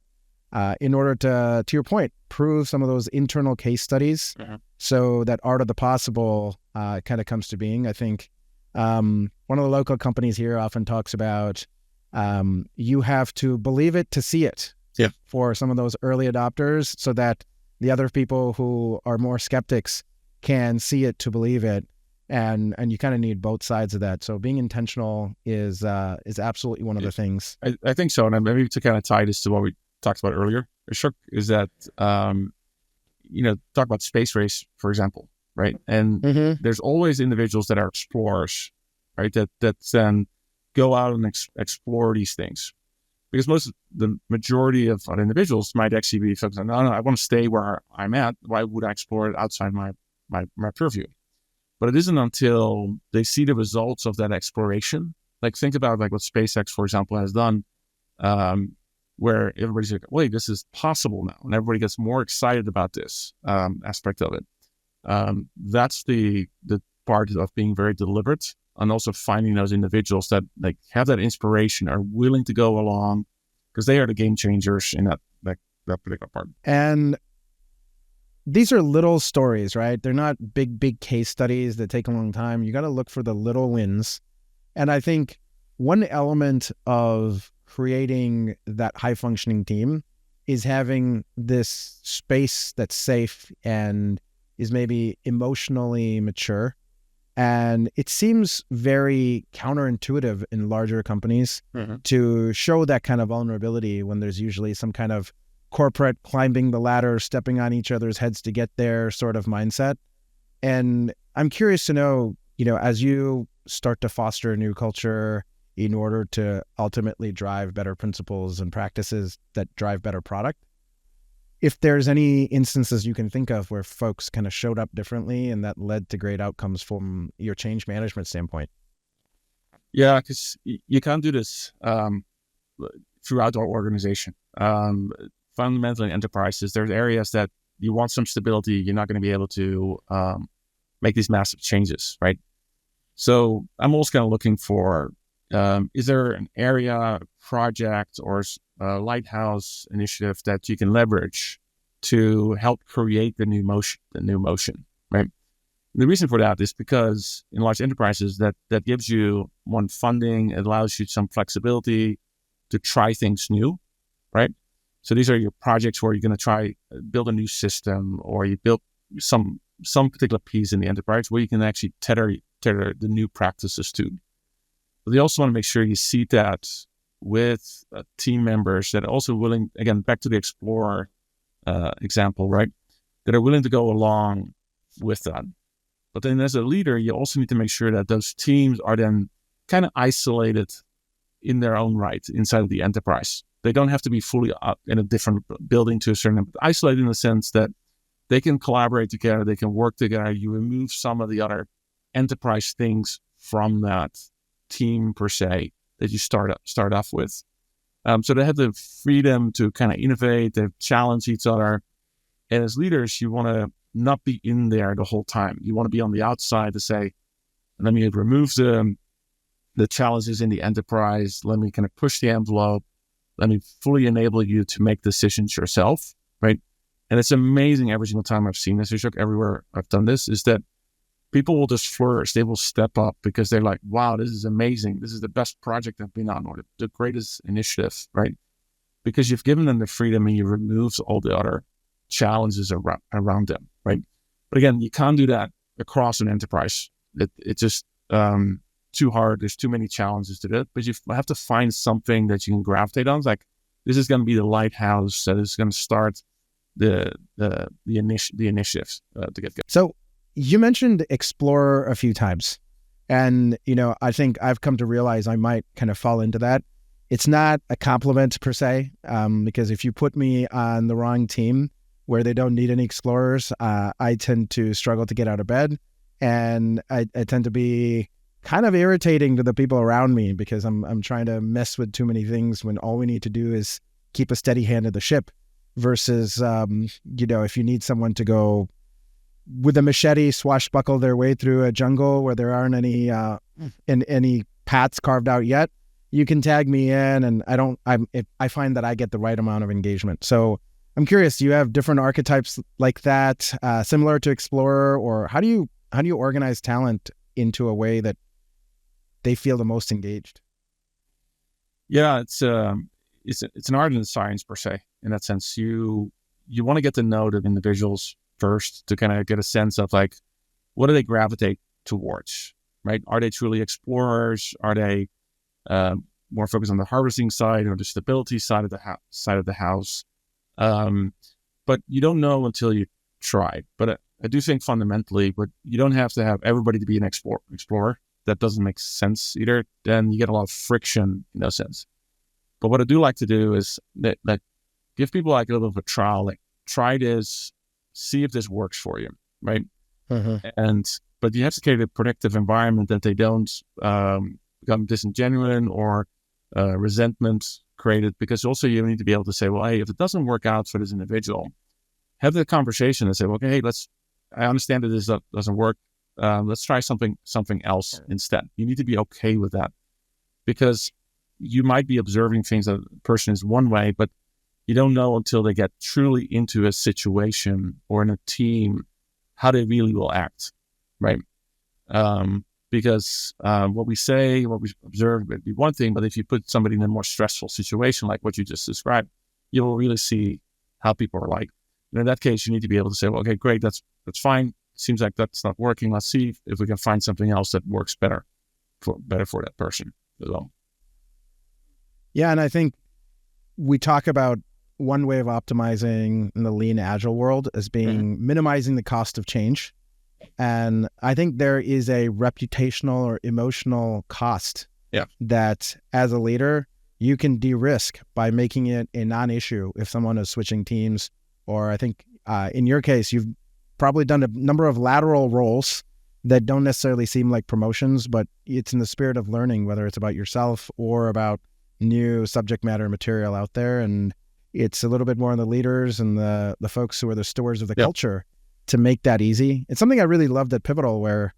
in order to your point, prove some of those internal case studies so that art of the possible kind of comes to being. I think one of the local companies here often talks about you have to believe it to see it for some of those early adopters so that the other people who are more skeptics can see it to believe it. And you kind of need both sides of that. So being intentional is absolutely one of the things. I think so. And maybe to kind of tie this to what we talked about earlier, Ashok, is that, talk about space race, for example, right? And there's always individuals that are explorers, right? That then go out and explore these things. Because the majority of individuals might actually be focused on, no, I want to stay where I'm at. Why would I explore it outside my purview? But it isn't until they see the results of that exploration. Like think about like what SpaceX, for example, has done, where everybody's like, wait, this is possible now. And everybody gets more excited about this aspect of it. That's the part of being very deliberate and also finding those individuals that like have that inspiration, are willing to go along because they are the game changers in that particular part. And these are little stories, right? They're not big case studies that take a long time. You got to look for the little wins. And I think one element of creating that high functioning team is having this space that's safe and is maybe emotionally mature. And it seems very counterintuitive in larger companies to show that kind of vulnerability when there's usually some kind of corporate climbing the ladder, stepping on each other's heads to get there sort of mindset. And I'm curious to know, as you start to foster a new culture in order to ultimately drive better principles and practices that drive better product, if there's any instances you can think of where folks kind of showed up differently and that led to great outcomes from your change management standpoint. Yeah, because you can't do this throughout our organization. Fundamentally in enterprises, there's areas that you want some stability. You're not going to be able to make these massive changes, right? So I'm always kind of looking for, is there an area, project, or a lighthouse initiative that you can leverage to help create the new motion, right? And the reason for that is because in large enterprises, that gives you one funding, it allows you some flexibility to try things new, right? So these are your projects where you're going to try build a new system, or you build some particular piece in the enterprise where you can actually tether the new practices to. But you also want to make sure you see that with team members that are also willing, again, back to the explorer example, right? That are willing to go along with that. But then as a leader, you also need to make sure that those teams are then kind of isolated in their own right inside of the enterprise. They don't have to be fully up in a different building to a certain, but isolated in the sense that they can collaborate together, they can work together. You remove some of the other enterprise things from that team per se that you start off with. So they have the freedom to kind of innovate, they challenge each other. And as leaders, you want to not be in there the whole time. You want to be on the outside to say, let me remove the challenges in the enterprise. Let me kind of push the envelope. Let me fully enable you to make decisions yourself, right? And it's amazing every single time I've seen this, Ashok, everywhere I've done this, is that people will just flourish. They will step up because they're like, wow, this is amazing. This is the best project I've been on, or the greatest initiative, right? Because you've given them the freedom and you remove all the other challenges around them, right? But again, you can't do that across an enterprise. It's just too hard. There's too many challenges to it, but you have to find something that you can gravitate on. It's like, this is going to be the lighthouse that is going to start the initiatives to get going. So you mentioned explorer a few times, and I think I've come to realize I might kind of fall into that. It's not a compliment per se, because if you put me on the wrong team, where they don't need any explorers. I tend to struggle to get out of bed, and I tend to be kind of irritating to the people around me because I'm trying to mess with too many things when all we need to do is keep a steady hand of the ship versus, if you need someone to go with a machete, swashbuckle their way through a jungle where there aren't any paths carved out yet, you can tag me in, and I find that I get the right amount of engagement. So I'm curious, do you have different archetypes like that, similar to Explorer, or how do you organize talent into a way that they feel the most engaged? Yeah, it's an art and a science per se. In that sense, you want to get to know the individuals first to kind of get a sense of like, what do they gravitate towards, right? Are they truly explorers? Are they more focused on the harvesting side or the stability side of the house? But you don't know until you try. But I do think fundamentally, but you don't have to have everybody to be an explorer. That doesn't make sense either. Then you get a lot of friction in that sense. But what I do like to do is that give people like a little bit of a trial, like try this, see if this works for you, right? But you have to create a protective environment that they don't become disingenuous or resentment created, because also you need to be able to say, well, hey, if it doesn't work out for this individual, have the conversation and say, well, okay, hey, I understand that this doesn't work. Let's try something else instead. You need to be okay with that, because you might be observing things that a person is one way, but you don't know until they get truly into a situation or in a team how they really will act, right? Because what we say, what we observe would be one thing, but if you put somebody in a more stressful situation like what you just described, you will really see how people are like. And in that case, you need to be able to say, well, okay, great, that's fine. Seems like that's not working. Let's see if we can find something else that works better for that person as well. Yeah, and I think we talk about one way of optimizing in the lean agile world as being minimizing the cost of change. And I think there is a reputational or emotional cost that as a leader, you can de-risk by making it a non-issue if someone is switching teams. Or I think in your case, you've probably done a number of lateral roles that don't necessarily seem like promotions, but it's in the spirit of learning, whether it's about yourself or about new subject matter material out there. And it's a little bit more on the leaders and the folks who are the stewards of the culture to make that easy. It's something I really loved at Pivotal, where,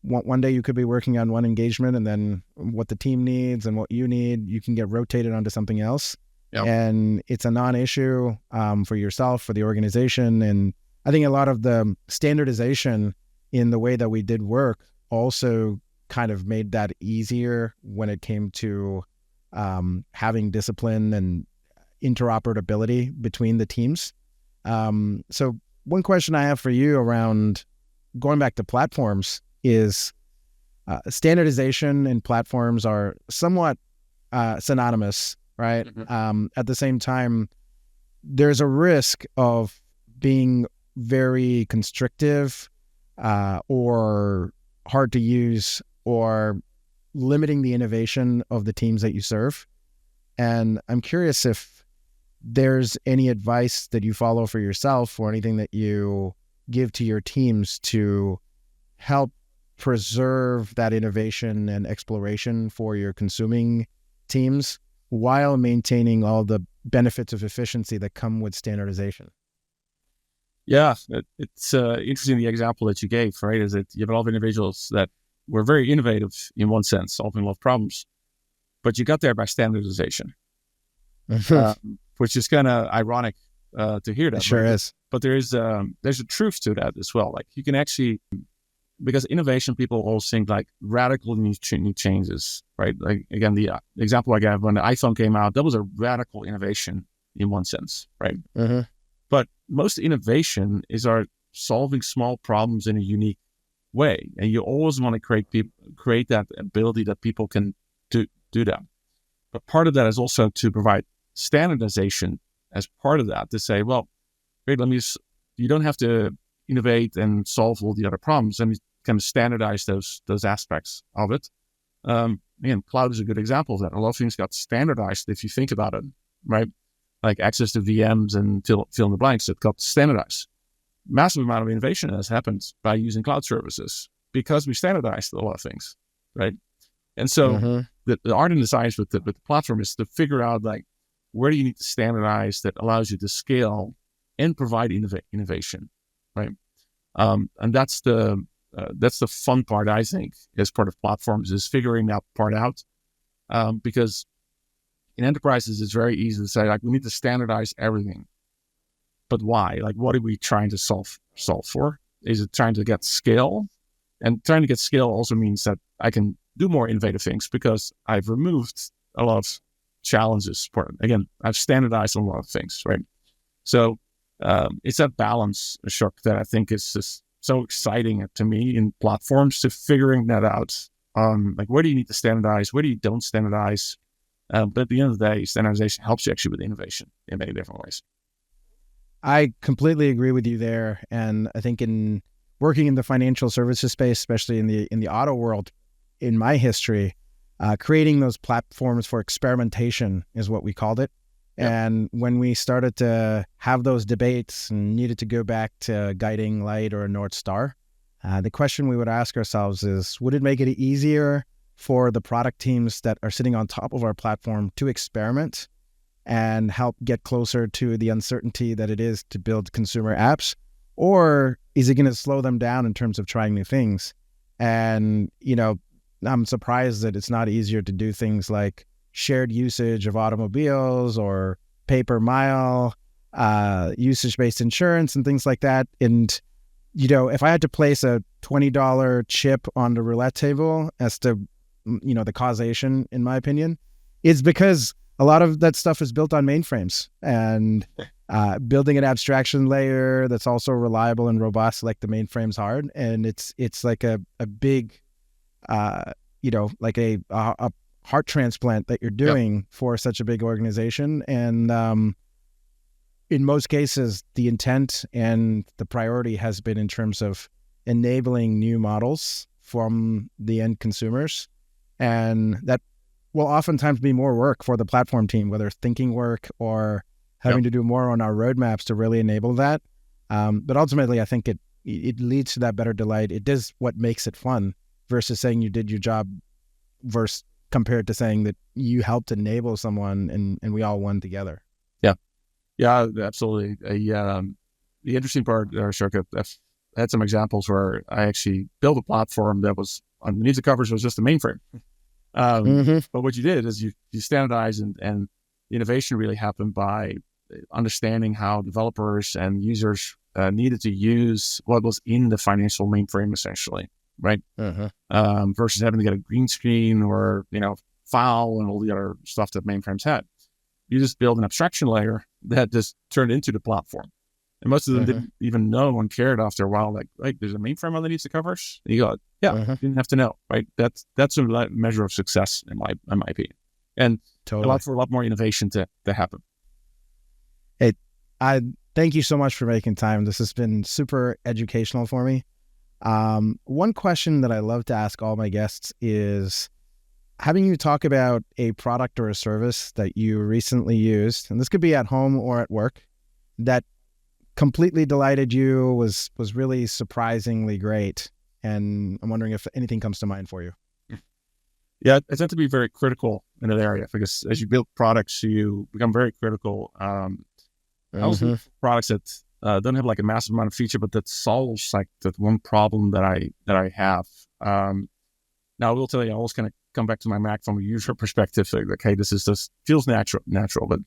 one day you could be working on one engagement, and then what the team needs and what you need, you can get rotated onto something else. Yep. And it's a non-issue for yourself, for the organization. And I think a lot of the standardization in the way that we did work also kind of made that easier when it came to having discipline and interoperability between the teams. So one question I have for you around going back to platforms is standardization and platforms are somewhat synonymous, right? At the same time, there's a risk of being very constrictive or hard to use, or limiting the innovation of the teams that you serve. And I'm curious if there's any advice that you follow for yourself or anything that you give to your teams to help preserve that innovation and exploration for your consuming teams while maintaining all the benefits of efficiency that come with standardization. Yeah, it's interesting, the example that you gave, right? Is that you have a lot of individuals that were very innovative in one sense, solving a lot of problems, but you got there by standardization, which is kind of ironic to hear that. It sure is. But there's a truth to that as well. Like you can actually, because innovation, people always think like radical new changes, right? Like again, the example I gave when the iPhone came out, that was a radical innovation in one sense, right? But most innovation is solving small problems in a unique way, and you always want to create that ability that people can do that. But part of that is also to provide standardization as part of that, to say, well, great, you don't have to innovate and solve all the other problems, and we kind of standardize those aspects of it. Again, cloud is a good example of that. A lot of things got standardized if you think about it, right? like access to VMs and fill in the blanks that got standardized. Massive amount of innovation has happened by using cloud services because we standardized a lot of things, right? And so the art and the science with the platform is to figure out like where do you need to standardize that allows you to scale and provide innovation, right? And that's the fun part, I think, as part of platforms is figuring that part out, because in enterprises it's very easy to say like we need to standardize everything. But why? Like, what are we trying to solve for? Is it trying to get scale? And trying to get scale also means that I can do more innovative things because I've removed a lot of challenges. Again, I've standardized a lot of things, right? So it's that balance, Ashok, that I think is just so exciting to me in platforms to figuring that out. Like, where do you need to standardize? Where do you don't standardize? But at the end of the day, standardization helps you actually with innovation in many different ways. I completely agree with you there. And I think in working in the financial services space, especially in the auto world, in my history, creating those platforms for experimentation is what we called it. Yep. And when we started to have those debates and needed to go back to a guiding light or a North Star, the question we would ask ourselves is, would it make it easier for the product teams that are sitting on top of our platform to experiment and help get closer to the uncertainty that it is to build consumer apps? Or is it going to slow them down in terms of trying new things? And, I'm surprised that it's not easier to do things like shared usage of automobiles or pay-per mile, usage-based insurance and things like that. And, if I had to place a $20 chip on the roulette table as to, the causation, in my opinion, it's because a lot of that stuff is built on mainframes, and building an abstraction layer that's also reliable and robust, like the mainframe's hard. And it's like a big, like a heart transplant that you're doing for such a big organization. And in most cases, the intent and the priority has been in terms of enabling new models from the end consumers. And that will oftentimes be more work for the platform team, whether it's thinking work or having to do more on our roadmaps to really enable that. But ultimately, I think it leads to that better delight. It is what makes it fun versus saying you did your job versus compared to saying that you helped enable someone and we all won together. Yeah, absolutely. The interesting part, Ashok, I've had some examples where I actually built a platform that was underneath the covers was just a mainframe. But what you did is you standardize and the innovation really happened by understanding how developers and users needed to use what was in the financial mainframe, essentially, right? Versus having to get a green screen or file and all the other stuff that mainframes had. You just build an abstraction layer that just turned into the platform. And most of them didn't even know and cared after a while, like there's a mainframe underneath the covers. And you go, didn't have to know, right? That's a measure of success in my opinion. And totally. a lot more innovation to happen. Hey, I thank you so much for making time. This has been super educational for me. One question that I love to ask all my guests is having you talk about a product or a service that you recently used, and this could be at home or at work, that completely delighted you, was really surprisingly great. And I'm wondering if anything comes to mind for you. Yeah, I tend to be very critical in that area because as you build products, you become very critical. I also look for products that don't have like a massive amount of feature, but that solves like that one problem that I have. Now I will tell you, I always kind of come back to my Mac from a user perspective. Like, okay, this is just feels natural, but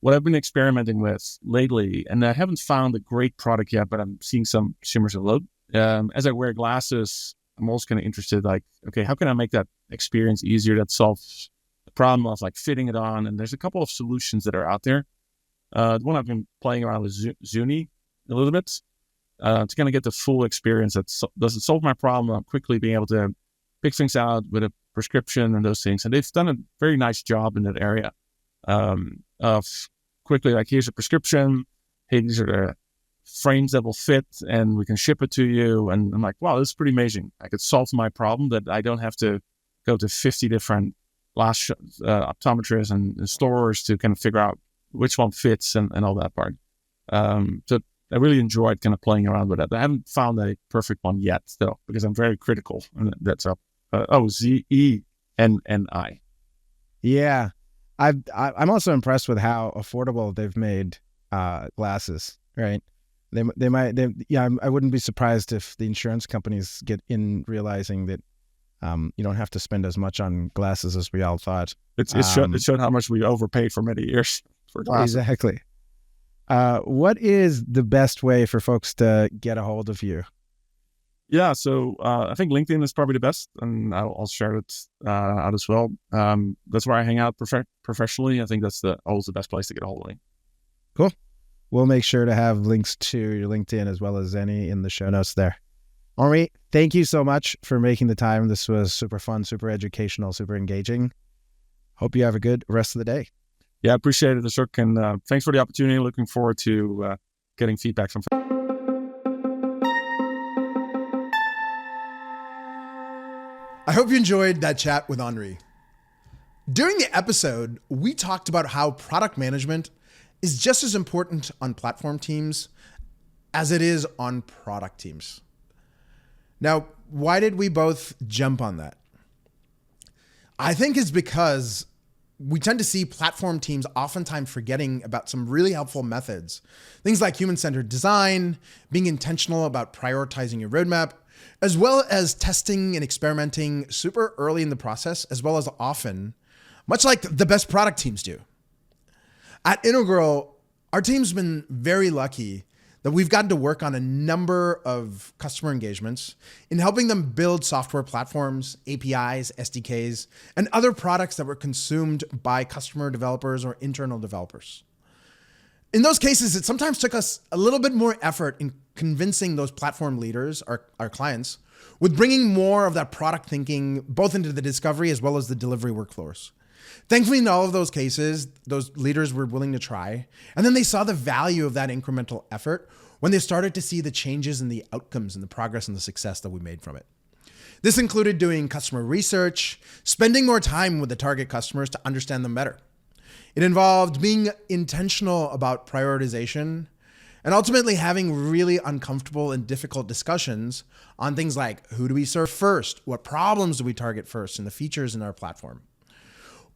what I've been experimenting with lately, and I haven't found a great product yet, but I'm seeing some consumers load. As I wear glasses, I'm also kind of interested, like, okay, how can I make that experience easier that solves the problem of like fitting it on? And there's a couple of solutions that are out there. The one I've been playing around with Zuni a little bit to kind of get the full experience. Does it solve my problem? I'm quickly being able to pick things out with a prescription and those things. And they've done a very nice job in that area of quickly, like, here's a prescription. Hey, these are the frames that will fit and we can ship it to you. And I'm like, wow, this is pretty amazing. I could solve my problem that I don't have to go to 50 different optometrists and stores to kind of figure out which one fits and all that part. So I really enjoyed kind of playing around with that. I haven't found a perfect one yet, though, because I'm very critical. And that's up. ZENNI. Yeah. I'm also impressed with how affordable they've made glasses, right? I wouldn't be surprised if the insurance companies get in realizing that you don't have to spend as much on glasses as we all thought. It showed how much we overpaid for many years for glasses. Exactly. What is the best way for folks to get a hold of you? Yeah, so I think LinkedIn is probably the best, and I'll share it out as well. That's where I hang out professionally. I think that's always the best place to get a hold of me. Cool. We'll make sure to have links to your LinkedIn as well as any in the show notes there. Henri, thank you so much for making the time. This was super fun, super educational, super engaging. Hope you have a good rest of the day. Yeah, I appreciate it, Ashok, and thanks for the opportunity. Looking forward to getting feedback from. I hope you enjoyed that chat with Henri. During the episode, we talked about how product management is just as important on platform teams as it is on product teams. Now, why did we both jump on that? I think it's because we tend to see platform teams oftentimes forgetting about some really helpful methods. Things like human-centered design, being intentional about prioritizing your roadmap, as well as testing and experimenting super early in the process, as well as often, much like the best product teams do. At Integral, our team's been very lucky that we've gotten to work on a number of customer engagements in helping them build software platforms, APIs, SDKs, and other products that were consumed by customer developers or internal developers. In those cases, it sometimes took us a little bit more effort in convincing those platform leaders, our clients, with bringing more of that product thinking both into the discovery as well as the delivery workflows. Thankfully, in all of those cases, those leaders were willing to try, and then they saw the value of that incremental effort when they started to see the changes in the outcomes and the progress and the success that we made from it. This included doing customer research, spending more time with the target customers to understand them better. It involved being intentional about prioritization and ultimately having really uncomfortable and difficult discussions on things like who do we serve first, what problems do we target first, and the features in our platform.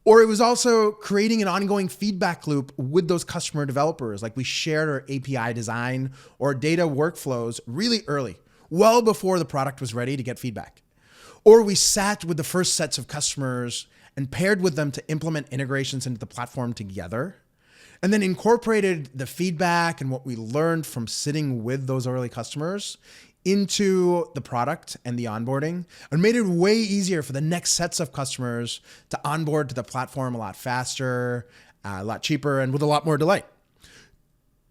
Or it was also creating an ongoing feedback loop with those customer developers, like we shared our API design or data workflows really early, well before the product was ready to get feedback. Or we sat with the first sets of customers and paired with them to implement integrations into the platform together, and then incorporated the feedback and what we learned from sitting with those early customers into the product and the onboarding, and made it way easier for the next sets of customers to onboard to the platform a lot faster, a lot cheaper, and with a lot more delight.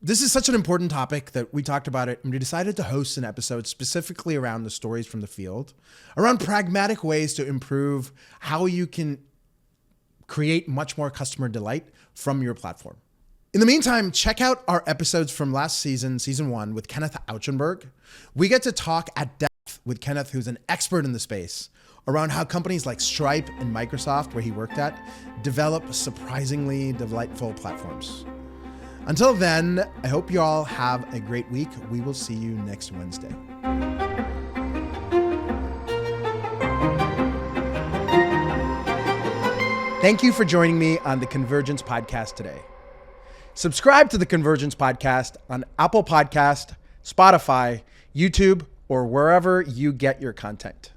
This is such an important topic that we talked about it, and we decided to host an episode specifically around the stories from the field, around pragmatic ways to improve how you can create much more customer delight from your platform. In the meantime, check out our episodes from last season, season 1, with Kenneth Auchenberg. We get to talk at depth with Kenneth, who's an expert in the space, around how companies like Stripe and Microsoft, where he worked at, develop surprisingly delightful platforms. Until then, I hope you all have a great week. We will see you next Wednesday. Thank you for joining me on the Convergence podcast today. Subscribe to the Convergence podcast on Apple Podcast, Spotify, YouTube, or wherever you get your content.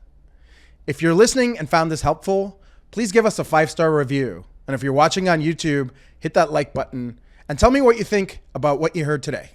If you're listening and found this helpful, please give us a 5-star review. And if you're watching on YouTube, hit that like button and tell me what you think about what you heard today.